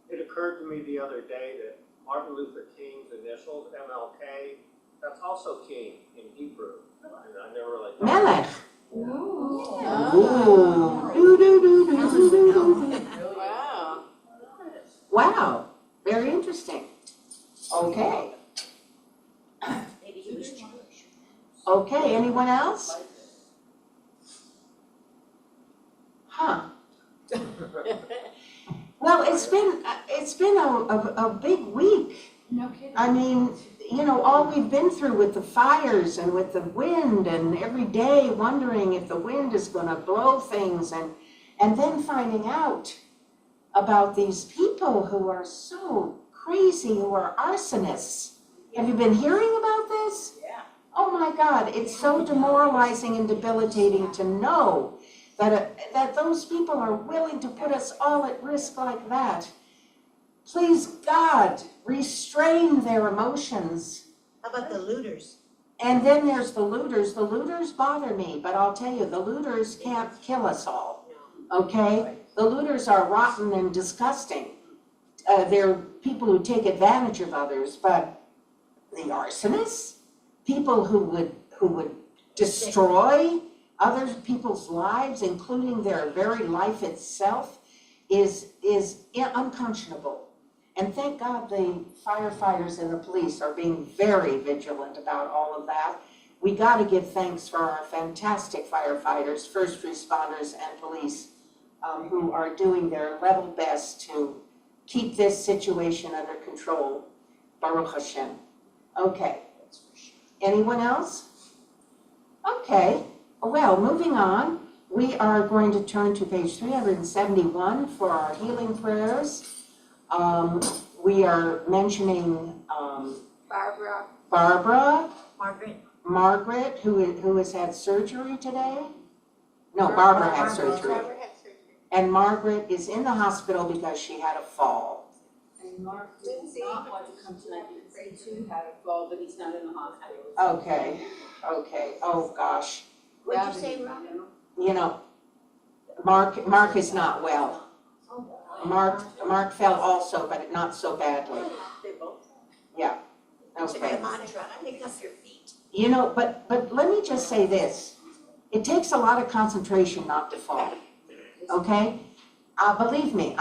[SPEAKER 9] It occurred to me the other day that Martin Luther King's initials, MLK, that's also King in Hebrew. And I never really thought.
[SPEAKER 7] Melech.
[SPEAKER 8] Ooh.
[SPEAKER 7] Ooh. Do-do-do-do-do-do.
[SPEAKER 8] Wow.
[SPEAKER 7] Wow, very interesting. Okay.
[SPEAKER 4] Maybe he was Jewish.
[SPEAKER 7] Okay, anyone else? Huh. Well, it's been a big week.
[SPEAKER 6] No kidding.
[SPEAKER 7] I mean, you know, all we've been through with the fires and with the wind and every day wondering if the wind is gonna blow things and then finding out about these people who are so crazy, who are arsonists. Have you been hearing about this?
[SPEAKER 11] Yeah.
[SPEAKER 7] Oh my God, it's so demoralizing and debilitating to know that those people are willing to put us all at risk like that. Please, God, restrain their emotions.
[SPEAKER 4] How about the looters?
[SPEAKER 7] And then there's the looters. The looters bother me, but I'll tell you, the looters can't kill us all, okay? The looters are rotten and disgusting. They're people who take advantage of others, but the arsonists, people who would destroy other people's lives, including their very life itself, is unconscionable. And thank God the firefighters and the police are being very vigilant about all of that. We gotta give thanks for our fantastic firefighters, first responders, and police who are doing their level best to keep this situation under control. Baruch Hashem. Okay. Anyone else? Okay. Well, moving on, we are going to turn to page 371 for our healing prayers. We are mentioning Barbara, Margaret, who has had surgery today. No, Barbara had surgery.
[SPEAKER 10] Barbara had surgery.
[SPEAKER 7] And Margaret is in the hospital because she had a fall.
[SPEAKER 6] And Mark did not want to come tonight because he too had a fall, but he's not in the hospital.
[SPEAKER 7] Okay, oh gosh.
[SPEAKER 4] What'd you say, Rob?
[SPEAKER 7] You know, Mark is not well. Mark fell also, but not so badly.
[SPEAKER 11] They both.
[SPEAKER 7] Yeah,
[SPEAKER 4] It's a
[SPEAKER 7] okay.
[SPEAKER 4] good mantra, pick up your feet.
[SPEAKER 7] You know, but let me just say this. It takes a lot of concentration not to fall, okay? Believe me,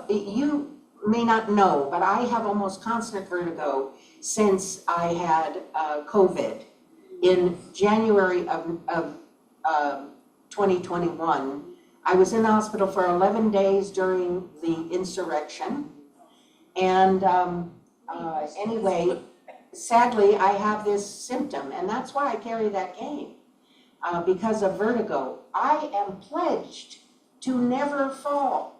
[SPEAKER 7] you may not know, but I have almost constant vertigo since I had COVID in January of 2021. I was in the hospital for 11 days during the insurrection. And anyway, sadly, I have this symptom, and that's why I carry that cane, because of vertigo. I am pledged to never fall.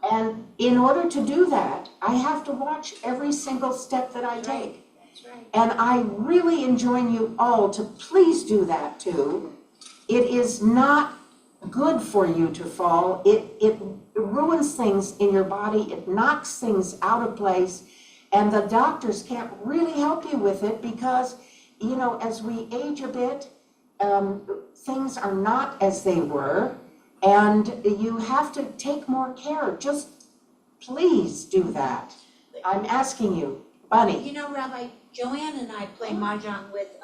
[SPEAKER 7] And in order to do that, I have to watch every single step that I take.
[SPEAKER 4] That's right.
[SPEAKER 7] And I really enjoin you all to please do that too. It is not good for you to fall. It ruins things in your body. It knocks things out of place. And the doctors can't really help you with it because, you know, as we age a bit, things are not as they were. And you have to take more care. Just please do that. I'm asking you, Bunny.
[SPEAKER 4] You know, Rabbi, Joanne and I play mahjong with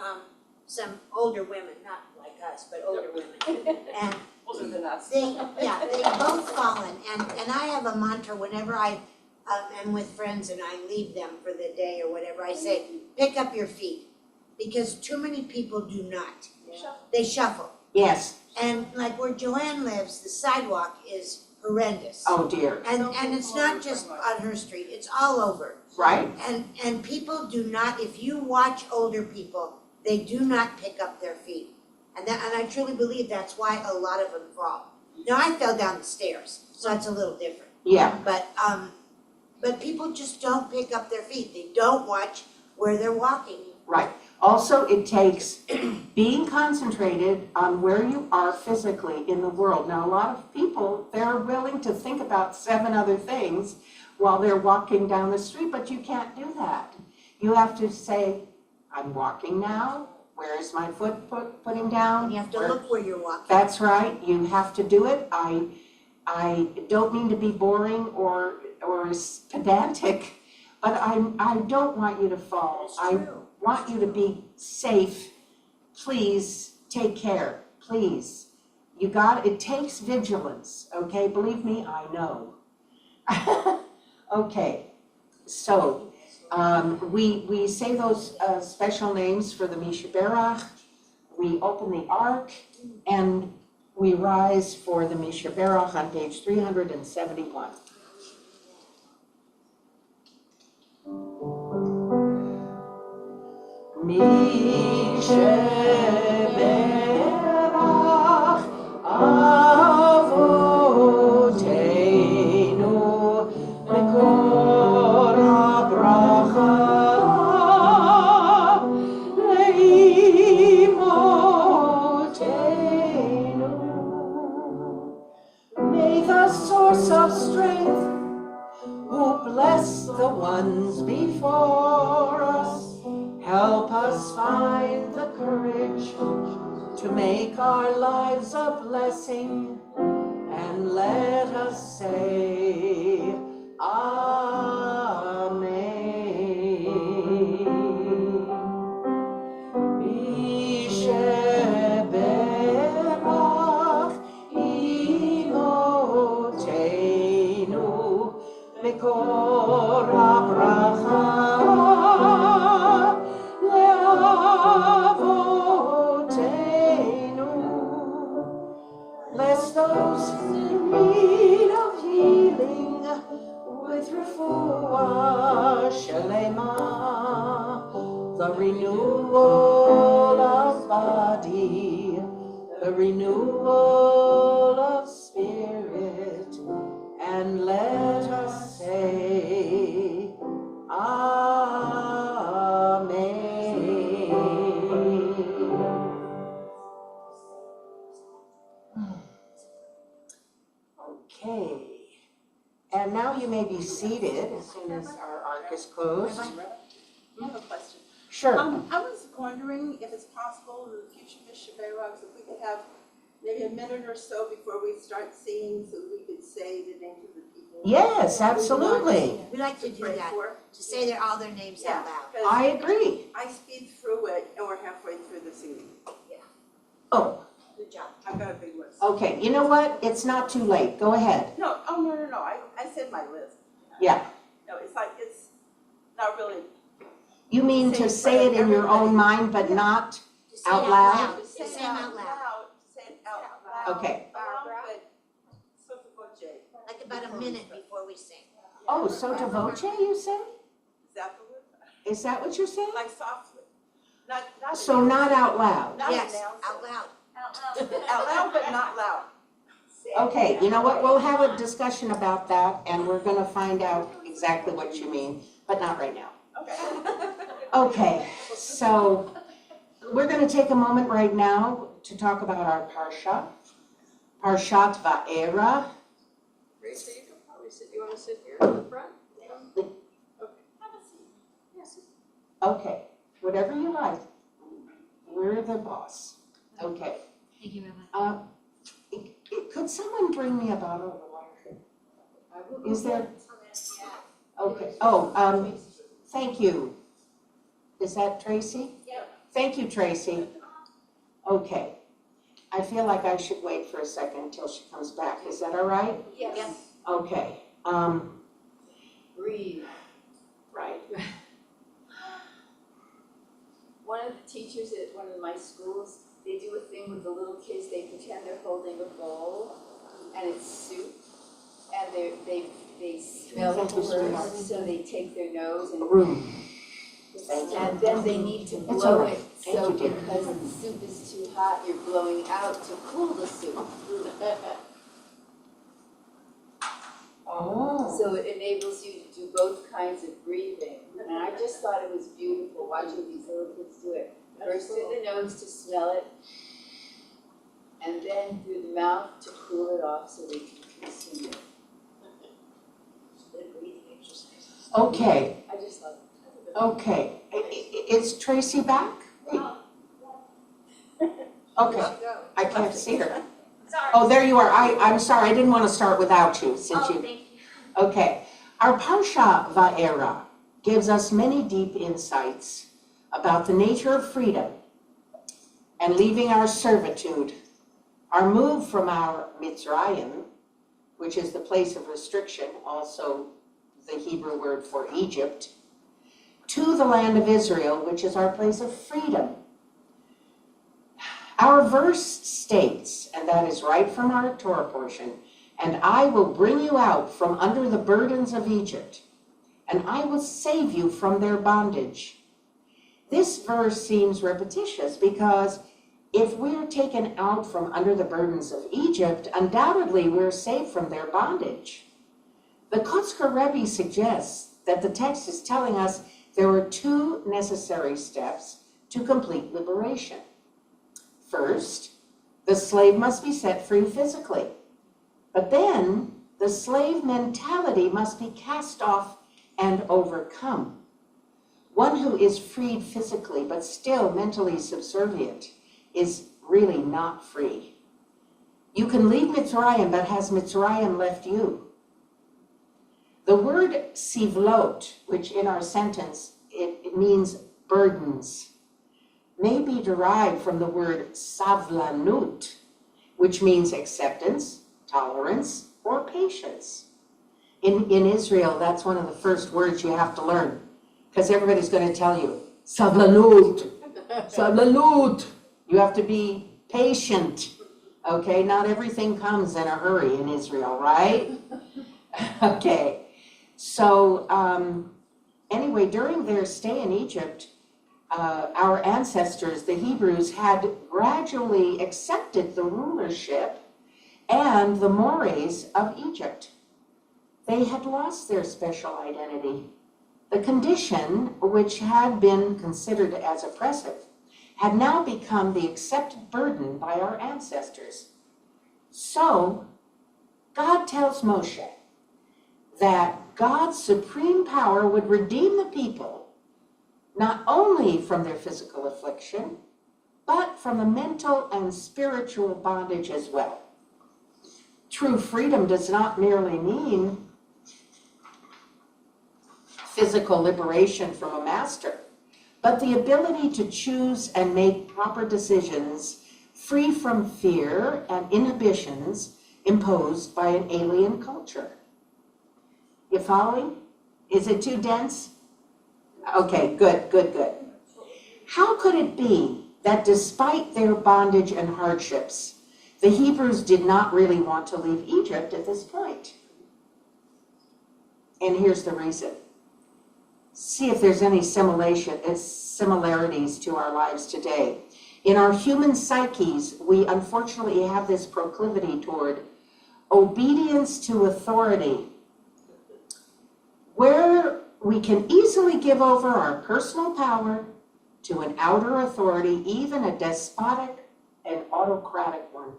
[SPEAKER 4] some older women, not like us, but older women. And
[SPEAKER 11] Older than us.
[SPEAKER 4] they've both fallen, and I have a mantra whenever I and with friends and I leave them for the day or whatever, I say, pick up your feet. Because too many people do not. They shuffle.
[SPEAKER 7] Yes.
[SPEAKER 4] And like where Joanne lives, the sidewalk is horrendous.
[SPEAKER 7] Oh dear.
[SPEAKER 4] And it's not just on her street, it's all over.
[SPEAKER 7] Right?
[SPEAKER 4] And people do not, if you watch older people, they do not pick up their feet. And I truly believe that's why a lot of them fall. Now, I fell down the stairs, so that's a little different.
[SPEAKER 7] Yeah.
[SPEAKER 4] But people just don't pick up their feet. They don't watch where they're walking.
[SPEAKER 7] Right. Also, it takes being concentrated on where you are physically in the world. Now, a lot of people, they're willing to think about 7 other things while they're walking down the street, but you can't do that. You have to say, I'm walking now. Where is my foot putting down?
[SPEAKER 4] And you have to look where you're walking.
[SPEAKER 7] That's right. You have to do it. I don't mean to be boring or pedantic, but I don't want you to fall. I want you to be safe. Please take care. Please. It takes vigilance. Okay? Believe me, I know. Okay. So, we say those special names for the Mishaberach. We open the ark and we rise for the Mishaberach on page 371. Mishaberach Avoteinu Mekor HaBracha Leimotenu. May the source of strength, who bless the ones before us, help us find the courage to make our lives a blessing, and let us say, Amen. Mishaberach Imotenu Mekor HaBracha Le'avotenu. Bless those in need of healing with refuah shelema, the renewal of body, the renewal of spirit, and let us say, Amen. Okay, and now you may be seated as soon as our ark is closed.
[SPEAKER 11] I have a question.
[SPEAKER 7] Sure.
[SPEAKER 11] I was wondering if it's possible in the future Mishaberachs, if we could have maybe a minute or so before we start singing, so we could say the names of the people.
[SPEAKER 7] Yes, absolutely.
[SPEAKER 4] We like to do
[SPEAKER 11] Pray
[SPEAKER 4] that,
[SPEAKER 11] for.
[SPEAKER 4] to say all their names out loud.
[SPEAKER 11] 'Cause
[SPEAKER 7] I agree.
[SPEAKER 11] I speed through it and we're halfway through the singing.
[SPEAKER 7] Oh,
[SPEAKER 4] Good job.
[SPEAKER 11] I've got a big list.
[SPEAKER 7] okay. You know what? It's not too late. Go ahead.
[SPEAKER 11] No, no, I said my list.
[SPEAKER 7] Yeah.
[SPEAKER 11] No, it's not really.
[SPEAKER 7] You mean to say it in your own mind, but not
[SPEAKER 4] To say
[SPEAKER 7] out
[SPEAKER 4] it
[SPEAKER 7] loud?
[SPEAKER 4] To say them out loud.
[SPEAKER 11] Say it out loud.
[SPEAKER 7] Okay.
[SPEAKER 11] But sotto voce.
[SPEAKER 4] Like about a minute before we sing.
[SPEAKER 7] Oh, sotto voce, you say?
[SPEAKER 11] Is that the word?
[SPEAKER 7] Is that what you're saying?
[SPEAKER 11] Like softly. Not
[SPEAKER 7] So not out loud.
[SPEAKER 11] Not
[SPEAKER 4] Yes,
[SPEAKER 11] announce
[SPEAKER 4] out
[SPEAKER 11] it.
[SPEAKER 4] loud.
[SPEAKER 11] Out loud, but not loud.
[SPEAKER 7] Okay, you know what? We'll have a discussion about that, and we're gonna find out exactly what you mean, but not right now.
[SPEAKER 11] Okay.
[SPEAKER 7] Okay, so we're gonna take a moment right now to talk about our Parsha, Parshat Va'era.
[SPEAKER 2] Teresa, you can probably sit, you wanna sit here in the front? Okay.
[SPEAKER 11] Have a seat.
[SPEAKER 2] Yes.
[SPEAKER 7] Okay, whatever you like. We're the boss. Okay.
[SPEAKER 1] Thank you, Rabbi.
[SPEAKER 7] Could someone bring me a bottle of water? Is there? Okay, thank you. Is that Tracy?
[SPEAKER 11] Yep.
[SPEAKER 7] Thank you, Tracy. Okay. I feel like I should wait for a second until she comes back. Is that all right?
[SPEAKER 11] Yes.
[SPEAKER 7] Okay.
[SPEAKER 6] breathe.
[SPEAKER 7] Right.
[SPEAKER 12] One of the teachers at one of my schools, they do a thing with the little kids, they pretend they're holding a bowl and it's soup. And they smell it first, so they take their nose and then they need to blow it. So because the soup is too hot, you're blowing out to cool the soup.
[SPEAKER 7] Oh.
[SPEAKER 12] So it enables you to do both kinds of breathing. And I just thought it was beautiful watching these little kids do it. First through the nose to smell it, and then through the mouth to cool it off so they can consume it. Good breathing exercise.
[SPEAKER 7] Okay,
[SPEAKER 12] I just love it.
[SPEAKER 7] okay. Is Tracy back? Okay, I can't see her.
[SPEAKER 3] Sorry.
[SPEAKER 7] Oh, there you are. I'm sorry, I didn't want to start without you since
[SPEAKER 3] Oh,
[SPEAKER 7] you.
[SPEAKER 3] thank you.
[SPEAKER 7] Okay, our Parsha Va'era gives us many deep insights about the nature of freedom and leaving our servitude, our move from our Mitzrayim, which is the place of restriction, also the Hebrew word for Egypt, to the land of Israel, which is our place of freedom. Our verse states, and that is right from our Torah portion, "And I will bring you out from under the burdens of Egypt, and I will save you from their bondage." This verse seems repetitious because if we're taken out from under the burdens of Egypt, undoubtedly we're saved from their bondage. The Kotzker Rebbe suggests that the text is telling us there are two necessary steps to complete liberation. First, the slave must be set free physically, but then the slave mentality must be cast off and overcome. One who is freed physically but still mentally subservient is really not free. You can leave Mitzrayim, but has Mitzrayim left you? The word sivlot, which in our sentence, it means burdens, may be derived from the word savlanut, which means acceptance, tolerance, or patience. In Israel, that's one of the first words you have to learn, because everybody's going to tell you, savlanut, savlanut. You have to be patient, okay? Not everything comes in a hurry in Israel, right? Okay, so anyway, during their stay in Egypt, our ancestors, the Hebrews, had gradually accepted the rulership and the mores of Egypt. They had lost their special identity. The condition, which had been considered as oppressive, had now become the accepted burden by our ancestors. So, God tells Moshe that God's supreme power would redeem the people not only from their physical affliction, but from the mental and spiritual bondage as well. True freedom does not merely mean physical liberation from a master, but the ability to choose and make proper decisions free from fear and inhibitions imposed by an alien culture. You following? Is it too dense? Okay, good. How could it be that despite their bondage and hardships, the Hebrews did not really want to leave Egypt at this point? And here's the reason. See if there's any similarities to our lives today. In our human psyches, we unfortunately have this proclivity toward obedience to authority, where we can easily give over our personal power to an outer authority, even a despotic and autocratic one,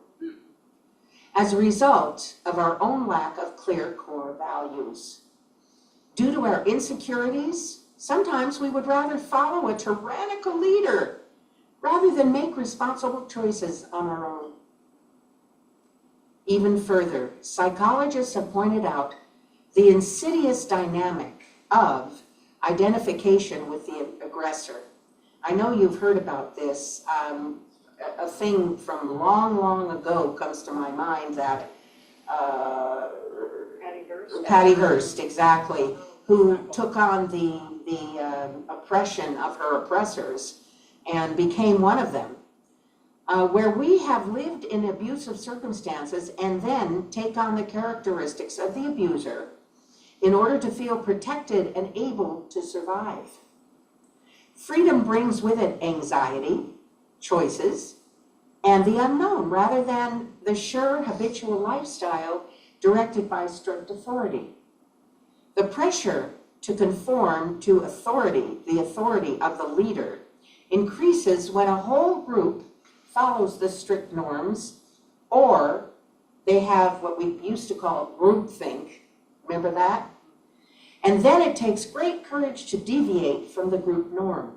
[SPEAKER 7] as a result of our own lack of clear core values. Due to our insecurities, sometimes we would rather follow a tyrannical leader rather than make responsible choices on our own. Even further, psychologists have pointed out the insidious dynamic of identification with the aggressor. I know you've heard about this. A thing from long ago comes to my mind that Patty Hearst, exactly, who took on the oppression of her oppressors and became one of them, where we have lived in abusive circumstances and then take on the characteristics of the abuser in order to feel protected and able to survive. Freedom brings with it anxiety, choices, and the unknown, rather than the sure habitual lifestyle directed by strict authority. The pressure to conform to authority, the authority of the leader, increases when a whole group follows the strict norms, or they have what we used to call groupthink. Remember that? And then it takes great courage to deviate from the group norm.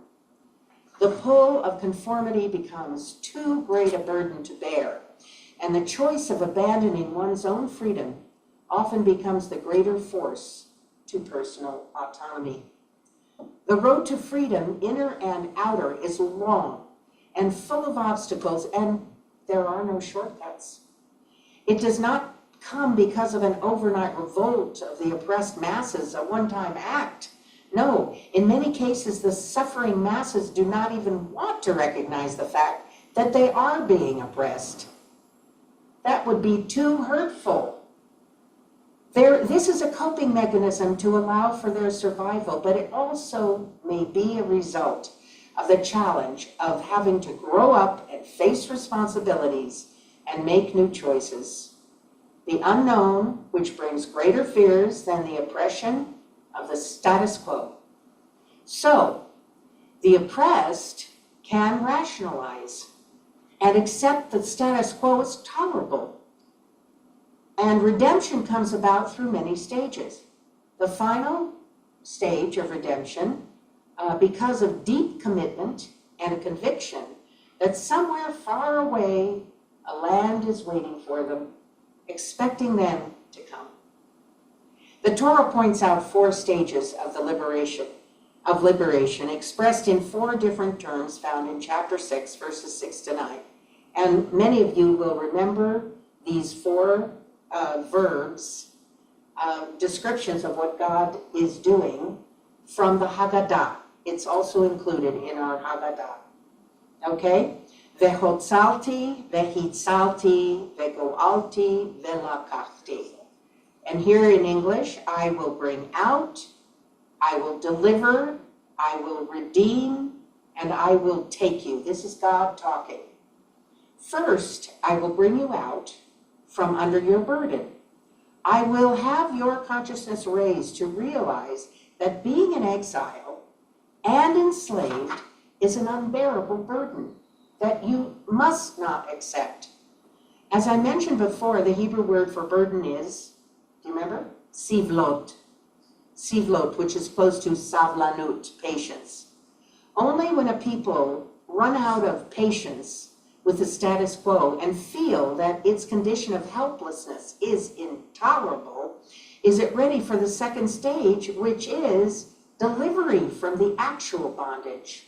[SPEAKER 7] The pull of conformity becomes too great a burden to bear, and the choice of abandoning one's own freedom often becomes the greater force to personal autonomy. The road to freedom, inner and outer, is long and full of obstacles, and there are no shortcuts. It does not come because of an overnight revolt of the oppressed masses, a one-time act. No, in many cases, the suffering masses do not even want to recognize the fact that they are being oppressed. That would be too hurtful. This is a coping mechanism to allow for their survival, but it also may be a result of the challenge of having to grow up and face responsibilities and make new choices. The unknown, which brings greater fears than the oppression of the status quo. So, the oppressed can rationalize and accept that status quo is tolerable. And redemption comes about through many stages. The final stage of redemption, because of deep commitment and a conviction that somewhere far away a land is waiting for them, expecting them to come. The Torah points out 4 stages of the liberation expressed in 4 different terms found in chapter 6, verses 6 to 9. And many of you will remember these 4 verbs, descriptions of what God is doing from the Haggadah. It's also included in our Haggadah. Okay? Vehotzalti, vehitzalti, vegoalti, velakachti. And here in English, I will bring out, I will deliver, I will redeem, and I will take you. This is God talking. First, I will bring you out from under your burden. I will have your consciousness raised to realize that being in exile and enslaved is an unbearable burden that you must not accept. As I mentioned before, the Hebrew word for burden is, do you remember? Sivlot. Sivlot, which is close to savlanut, patience. Only when a people run out of patience with the status quo and feel that its condition of helplessness is intolerable, is it ready for the second stage, which is delivery from the actual bondage.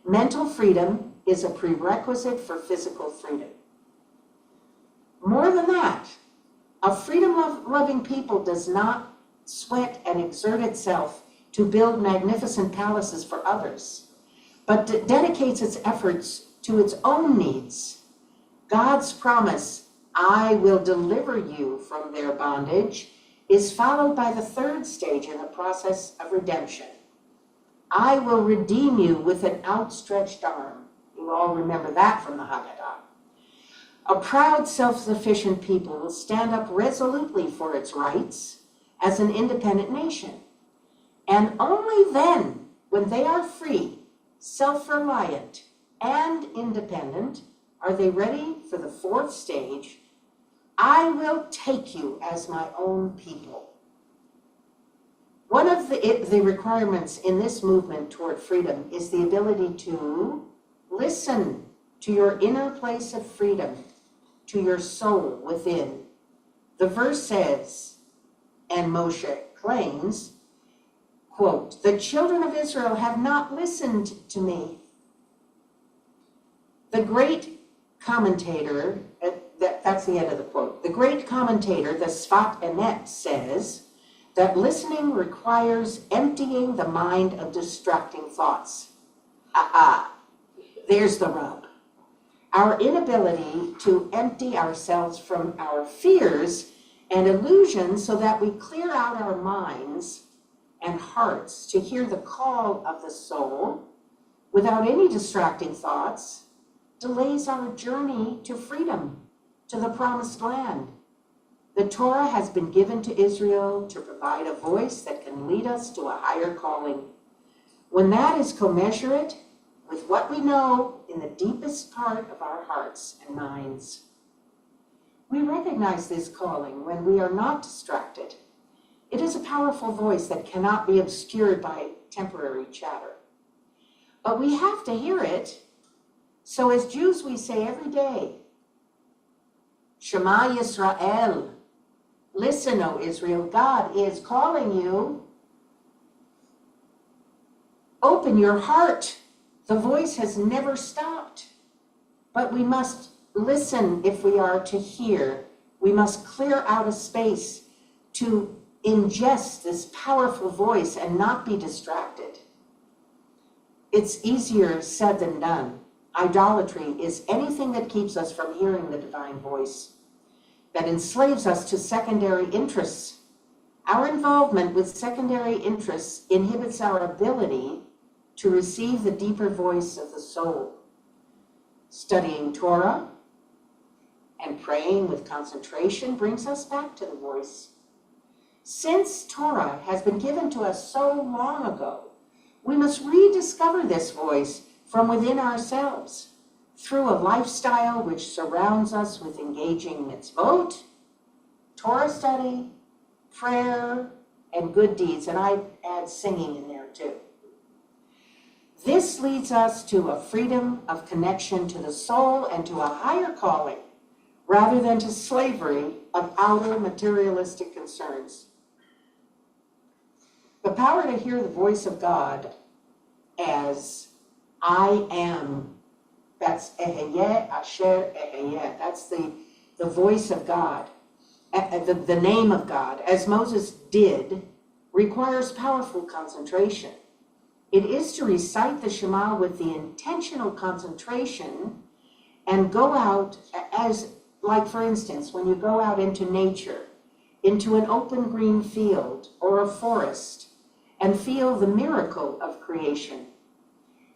[SPEAKER 7] Mental freedom is a prerequisite for physical freedom. More than that, a freedom-loving people does not sweat and exert itself to build magnificent palaces for others, but dedicates its efforts to its own needs. God's promise, I will deliver you from their bondage, is followed by the third stage in the process of redemption. I will redeem you with an outstretched arm. You all remember that from the Haggadah. A proud, self-sufficient people will stand up resolutely for its rights as an independent nation. And only then, when they are free, self-reliant, and independent, are they ready for the fourth stage, I will take you as my own people. One of the requirements in this movement toward freedom is the ability to listen to your inner place of freedom, to your soul within. The verse says, and Moshe claims, quote, the children of Israel have not listened to me. The great commentator, that's the end of the quote. The great commentator, the Sfat Emet, says that listening requires emptying the mind of distracting thoughts. There's the rub. Our inability to empty ourselves from our fears and illusions so that we clear out our minds and hearts to hear the call of the soul without any distracting thoughts delays our journey to freedom, to the promised land. The Torah has been given to Israel to provide a voice that can lead us to a higher calling. When that is commensurate with what we know in the deepest part of our hearts and minds, we recognize this calling when we are not distracted. It is a powerful voice that cannot be obscured by temporary chatter. But we have to hear it. So as Jews, we say every day, Shema Yisrael. Listen, O Israel, God is calling you. Open your heart. The voice has never stopped. But we must listen if we are to hear. We must clear out a space to ingest this powerful voice and not be distracted. It's easier said than done. Idolatry is anything that keeps us from hearing the divine voice, that enslaves us to secondary interests. Our involvement with secondary interests inhibits our ability to receive the deeper voice of the soul. Studying Torah and praying with concentration brings us back to the voice. Since Torah has been given to us so long ago, we must rediscover this voice from within ourselves through a lifestyle which surrounds us with engaging mitzvot, Torah study, prayer, and good deeds, and I add singing in there too. This leads us to a freedom of connection to the soul and to a higher calling, rather than to slavery of outer materialistic concerns. The power to hear the voice of God as I am, that's Eheyeh Asher Eheyeh, that's the voice of God, the name of God, as Moses did, requires powerful concentration. It is to recite the Shema with the intentional concentration and go out as, like for instance, when you go out into nature, into an open green field or a forest, and feel the miracle of creation.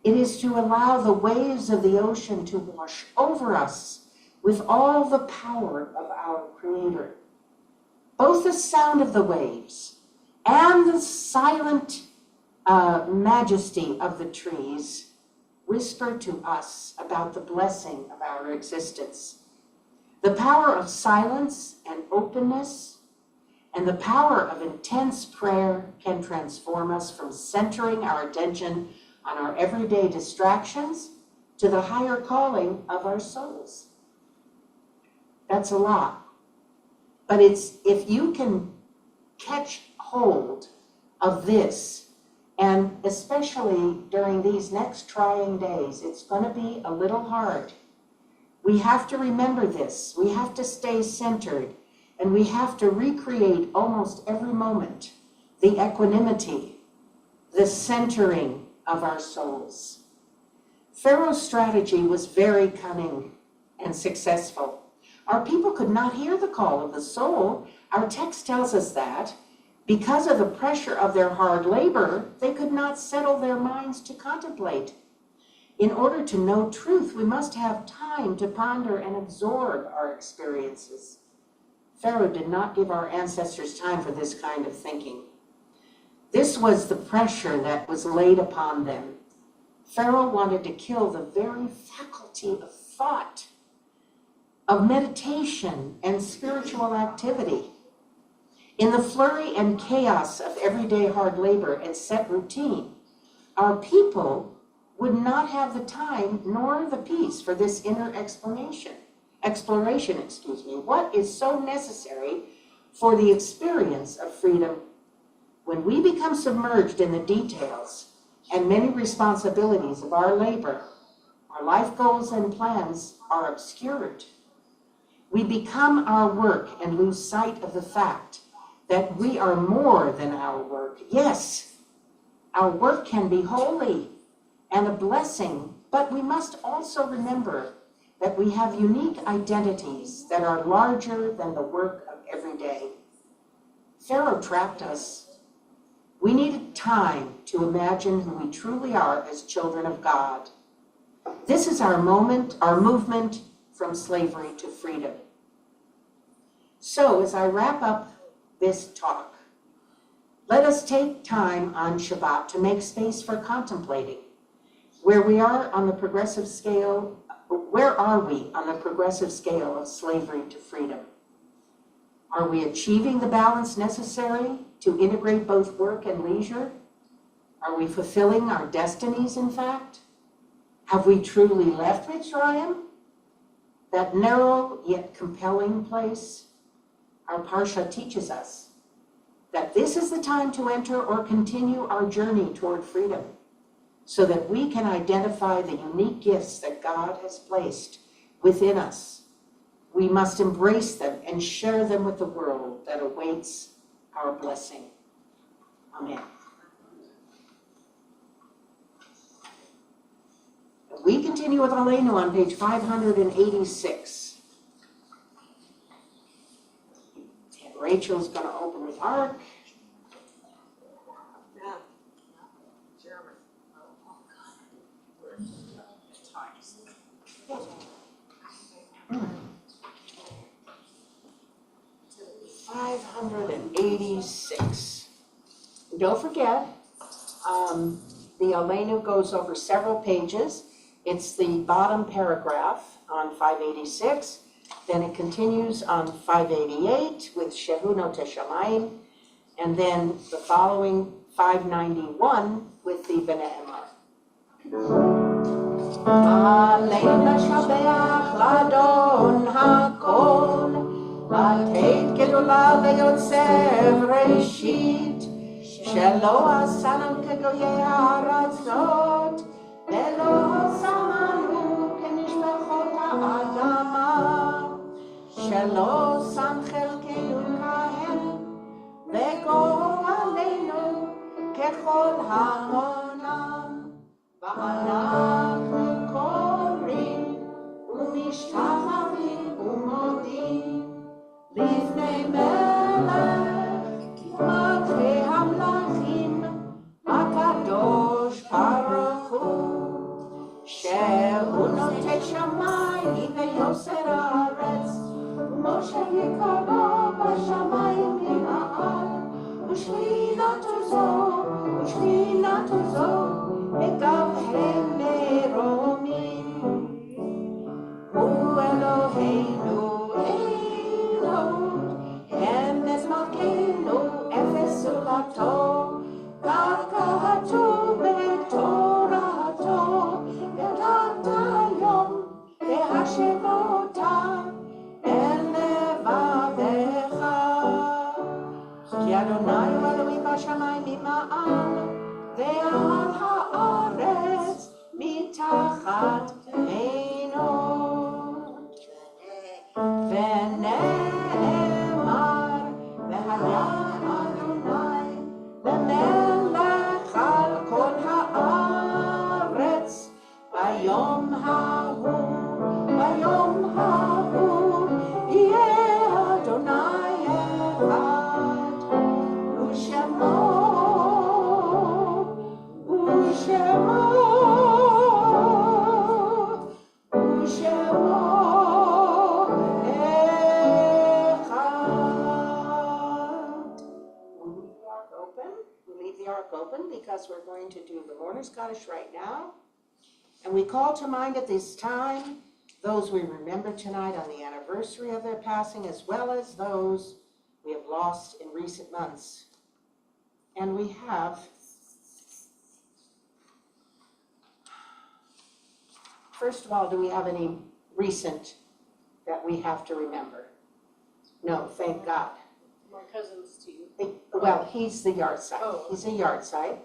[SPEAKER 7] It is to allow the waves of the ocean to wash over us with all the power of our Creator. Both the sound of the waves and the silent majesty of the trees whisper to us about the blessing of our existence. The power of silence and openness and the power of intense prayer can transform us from centering our attention on our everyday distractions to the higher calling of our souls. That's a lot. But it's, if you can catch hold of this, and especially during these next trying days, it's going to be a little hard. We have to remember this. We have to stay centered, and we have to recreate almost every moment the equanimity, the centering of our souls. Pharaoh's strategy was very cunning and successful. Our people could not hear the call of the soul. Our text tells us that because of the pressure of their hard labor, they could not settle their minds to contemplate. In order to know truth, we must have time to ponder and absorb our experiences. Pharaoh did not give our ancestors time for this kind of thinking. This was the pressure that was laid upon them. Pharaoh wanted to kill the very faculty of thought, of meditation and spiritual activity. In the flurry and chaos of everyday hard labor and set routine, our people would not have the time nor the peace for this inner exploration. What is so necessary for the experience of freedom? When we become submerged in the details and many responsibilities of our labor, our life goals and plans are obscured. We become our work and lose sight of the fact that we are more than our work. Yes, our work can be holy and a blessing, but we must also remember that we have unique identities that are larger than the work of every day. Pharaoh trapped us. We needed time to imagine who we truly are as children of God. This is our moment, our movement from slavery to freedom. So as I wrap up this talk, let us take time on Shabbat to make space for contemplating where we are on the progressive scale. Where are we on the progressive scale of slavery to freedom? Are we achieving the balance necessary to integrate both work and leisure? Are we fulfilling our destinies, in fact? Have we truly left Mitzrayim, that narrow yet compelling place? Our Parsha teaches us that this is the time to enter or continue our journey toward freedom, so that we can identify the unique gifts that God has placed within us. We must embrace them and share them with the world that awaits our blessing. Amen. We continue with Aleinu on page 586. And Rachel's going to open the ark. Hmm. 586. Don't forget, the Aleinu goes over several pages. It's the bottom paragraph on 586. Then it continues on 588 with Shehuno Teshamayim, and then the following 591 with the Bene'emar. Aleinu לשבח לאדון הכל, לתת גדולה ויוצר ראשית, שלא עשנו כגויי הארצות, ולא שמנו כמשפחות האדמה, שלא שם חלקנו כהם, וגואלנו ככל המונם, ואנחנו קוראים ומשתחווים ומודים לפני מלך מלכי המלכים הקדוש ברוך הוא, שהוא נוטה שמיים ויוסר הארץ, ומשה יקבע בשמיים ממעל, ושכינתו זו בגבהם מרומים. הוא אלוהינו אלוהות, אמס מלכנו אפס סולתו, כך כתוב בתורתו, ידעת היום להשבותה אל לבבך. כי אדוני הוא אלוהים בשמיים ממעל, ועל הארץ מתחת עינות. ונאמר, והיה אדוני למלך על כל הארץ, ביום ההוא יהיה אדוני אחד, ושמו open because we're going to do the Mourner's Kaddish right now. And we call to mind at this time those we remember tonight on the anniversary of their passing, as well as those we have lost in recent months. And we have first of all, do we have any recent that we have to remember? No, thank God.
[SPEAKER 2] My cousin Steve.
[SPEAKER 7] Well, he's the yard site.
[SPEAKER 2] Oh.
[SPEAKER 7] He's a yard site.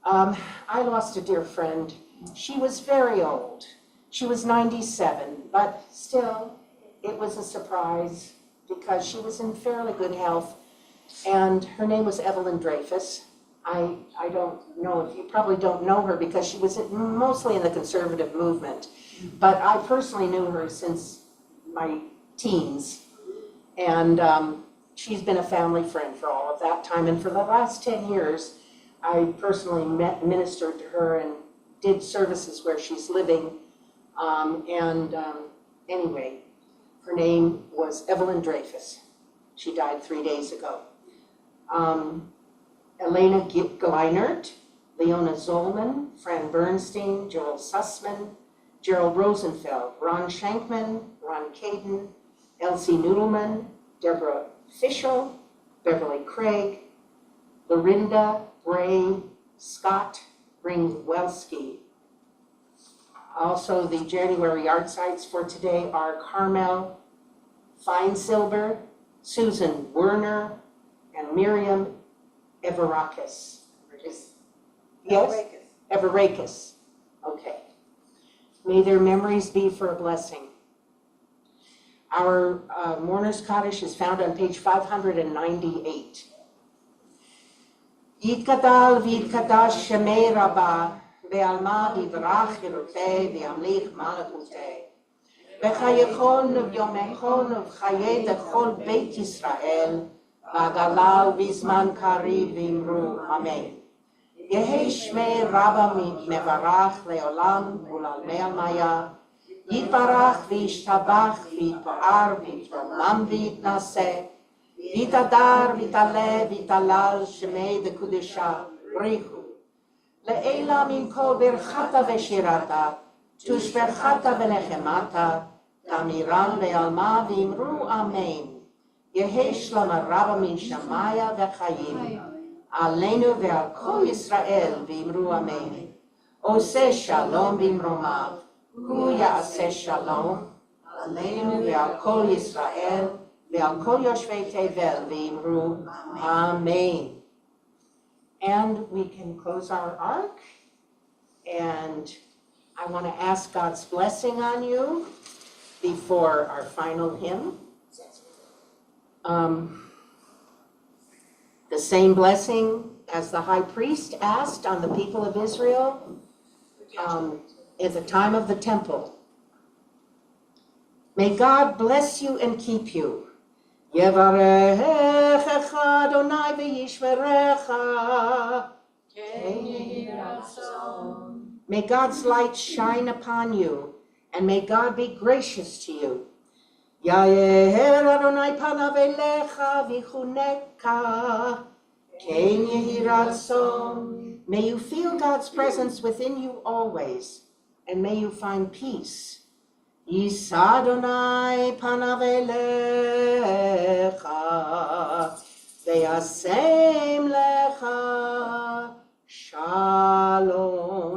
[SPEAKER 7] I lost a dear friend. She was very old. She was 97, but still, it was a surprise because she was in fairly good health. And her name was Evelyn Dreyfus. I don't know if you probably don't know her because she was mostly in the conservative movement. But I personally knew her since my teens. And she's been a family friend for all of that time. And for the last 10 years, I personally ministered to her and did services where she's living. Anyway, her name was Evelyn Dreyfus. She died 3 days ago. Elena Gleinert, Leona Zollman, Fran Bernstein, Joel Sussman, Gerald Rosenfeld, Ron Shankman, Ron Caden, Elsie Noodleman, Deborah Fischel, Beverly Craig, Lorinda Bray, Scott Ringwelski. Also, the January art sites for today are Carmel Feinsilber, Susan Werner, and Miriam Everakis. Yes? Everakis. Okay. May their memories be for a blessing. Our mourner's Kaddish is found on page 598. Yitkadal v'yitkadash shemei rabah, ve'alma divrach chirutei ve'amlich malachutei. V'chayechon v'yomechon v'chayei dechol beit Yisrael, v'agala v'zman kariv v'imru amen. Yehi shmei rabba mevarach le'olam u'lalmei almaya, yitbarach v'yishtabach v'yitpa'ar v'yitrolam v'yitnaseh, Vitadar, vitale, vitalal, shemei dekudesha, brichu. Le'ela min kol berchata v'shirata, tushberchata v'nechemata, tamiran ve'alma v'imru amen. Yehi shlama rabba min shamaya v'chayim, aleinu ve'al kol Yisrael v'imru amen. Oseh shalom b'imromav, hu ya'aseh shalom, aleinu ve'al kol Yisrael, Ve'al kol yoshvei tevel v'imru amen. And we can close our ark. And I want to ask God's blessing on you before our final hymn. The same blessing as the high priest asked on the people of Israel at the time of the temple. May God bless you and keep you. Yevarechecha Adonai v'yishmerecha. May God's light shine upon you, and may God be gracious to you. Yair Adonai panav elecha v'chuneka. Ken yehi ratzon. May you feel God's presence within you always, and may you find peace. Yisa Adonai panav elecha, ve'asem lecha shalom.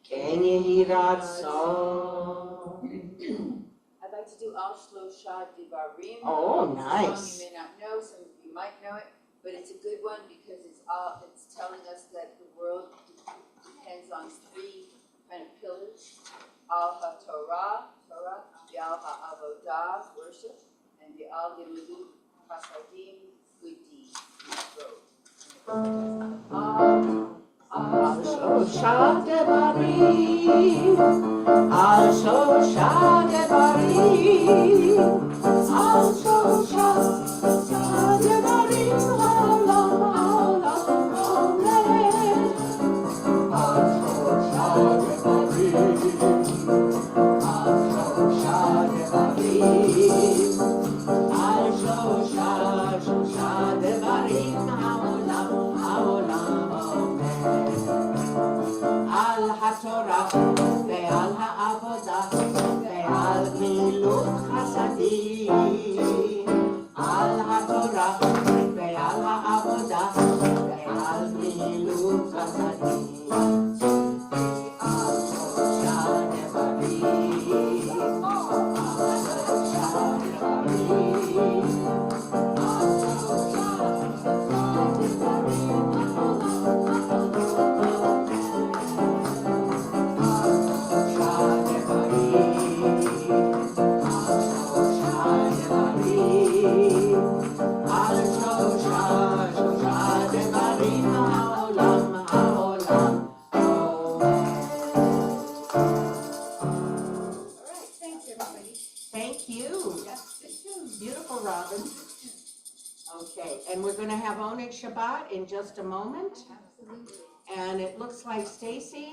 [SPEAKER 7] Ken yehi ratzon.
[SPEAKER 12] I'd like to do Al Shlosha Divarim.
[SPEAKER 7] Oh,
[SPEAKER 12] It's a
[SPEAKER 7] nice.
[SPEAKER 12] song you may not know, some of you might know it, but it's a good one because it's telling us that the world depends on three kind of pillars. Al HaTorah, Torah, Al HaAvodah, worship, and the Al Gemilut Chasadim, good deeds, growth.
[SPEAKER 7] Al Shosha Devarim, Al Shosha Devarim, Al Shosha Devarim, Haolam, Haolam, Omer. Al Shosha Devarim, Al Shosha Devarim, Al Shosha Devarim, Haolam, Haolam, Omer. Al HaTorah ve'al ha'avodah ve'al gemilut chasadim. Al HaTorah ve'al ha'avodah ve'al gemilut chasadim. Al Shosha Devarim, Al Shosha Devarim, Al Shosha Devarim, Al Shosha And we're gonna have Oneg Shabbat in just a moment. And it looks like Stacy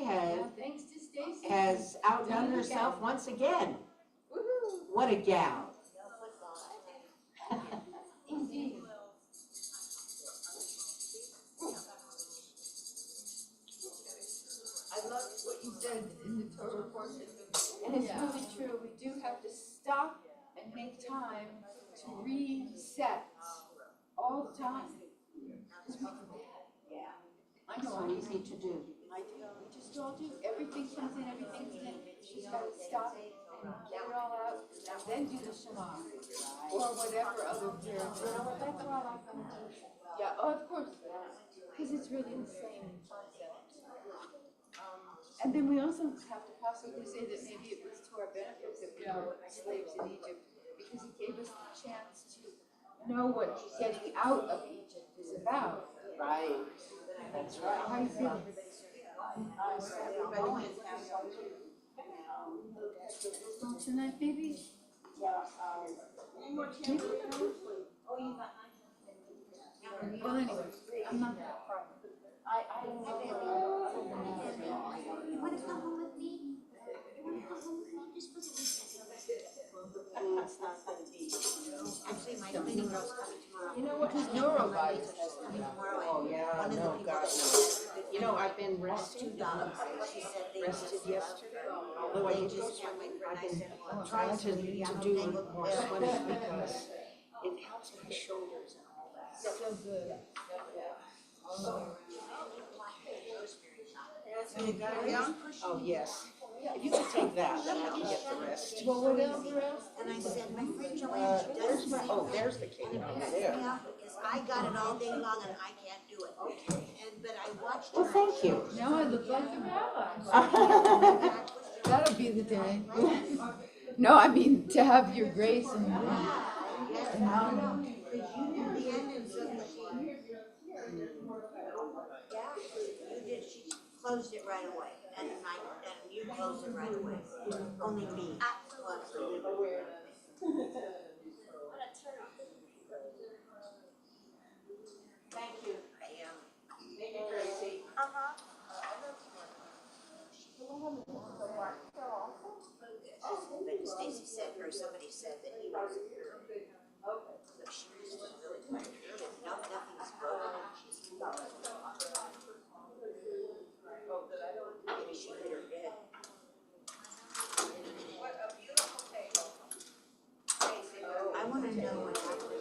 [SPEAKER 6] Thanks to Stacy.
[SPEAKER 7] has outdone herself once again. What a gal.
[SPEAKER 6] Indeed. I love what you said in the Torah portion. And it's really true. We do have to stop and make time to reset all the time.
[SPEAKER 7] Yeah.
[SPEAKER 6] I know,
[SPEAKER 7] So easy to do.
[SPEAKER 6] I do. We just all do. Everything comes in, everything's in. She's got to stop and get it all out, and then do the Shema. Or whatever other prayer. You know what? That's all I can do. Yeah, oh, of course. Because it's really the same concept. And then we also have to possibly say that maybe it was to our benefit that we were slaves in Egypt, because he gave us the chance to know what getting out of Egypt is about.
[SPEAKER 7] Right. That's right.
[SPEAKER 6] How you feeling? Well, tonight, baby? Well, anyway, I'm not that far.
[SPEAKER 4] You wanna come home with me? You wanna come home with me just for the weekend?
[SPEAKER 12] It's not gonna be,
[SPEAKER 4] Actually, my cleaning girl's coming tomorrow.
[SPEAKER 7] You know what?
[SPEAKER 4] Neurolitis has coming tomorrow.
[SPEAKER 7] Oh, yeah,
[SPEAKER 4] One of the
[SPEAKER 7] no,
[SPEAKER 4] people
[SPEAKER 7] God.
[SPEAKER 4] that-
[SPEAKER 7] You know, I've been
[SPEAKER 4] Two
[SPEAKER 7] resting.
[SPEAKER 4] dogs, she said they
[SPEAKER 7] Rested
[SPEAKER 4] just
[SPEAKER 7] yesterday. Although I
[SPEAKER 4] they
[SPEAKER 7] did go
[SPEAKER 4] just can't wait
[SPEAKER 7] swimming,
[SPEAKER 4] for a
[SPEAKER 7] I've
[SPEAKER 4] nice
[SPEAKER 7] been
[SPEAKER 4] and
[SPEAKER 7] trying to do more swimming because it helps my shoulders and all that.
[SPEAKER 6] So good.
[SPEAKER 7] Oh, yes. If you could take that, then I can get the rest.
[SPEAKER 6] Well, what else, or else?
[SPEAKER 4] And I said, my friend Joanne, she does the same
[SPEAKER 7] Oh,
[SPEAKER 4] thing.
[SPEAKER 7] there's the cake over
[SPEAKER 4] Pisses
[SPEAKER 7] there.
[SPEAKER 4] me off because I got it all day long and I can't do it. But I watched.
[SPEAKER 7] Well, thank you.
[SPEAKER 6] Now I look like the rabbi.
[SPEAKER 4] her.
[SPEAKER 6] That'll be the day. No, I mean, to have your grace and
[SPEAKER 4] Yes, I know, because you did the end and so did she. Yeah, you did, she closed it right away, and you closed it right away. Only me.
[SPEAKER 3] Thank you.
[SPEAKER 4] I am.
[SPEAKER 3] Thank you, Tracy.
[SPEAKER 4] But Stacy said, or somebody said that he wasn't here. So she was really tired. Nothing's broken. Maybe she hit her head.
[SPEAKER 10] What a beautiful table. Stacy,
[SPEAKER 4] I wanna know what happened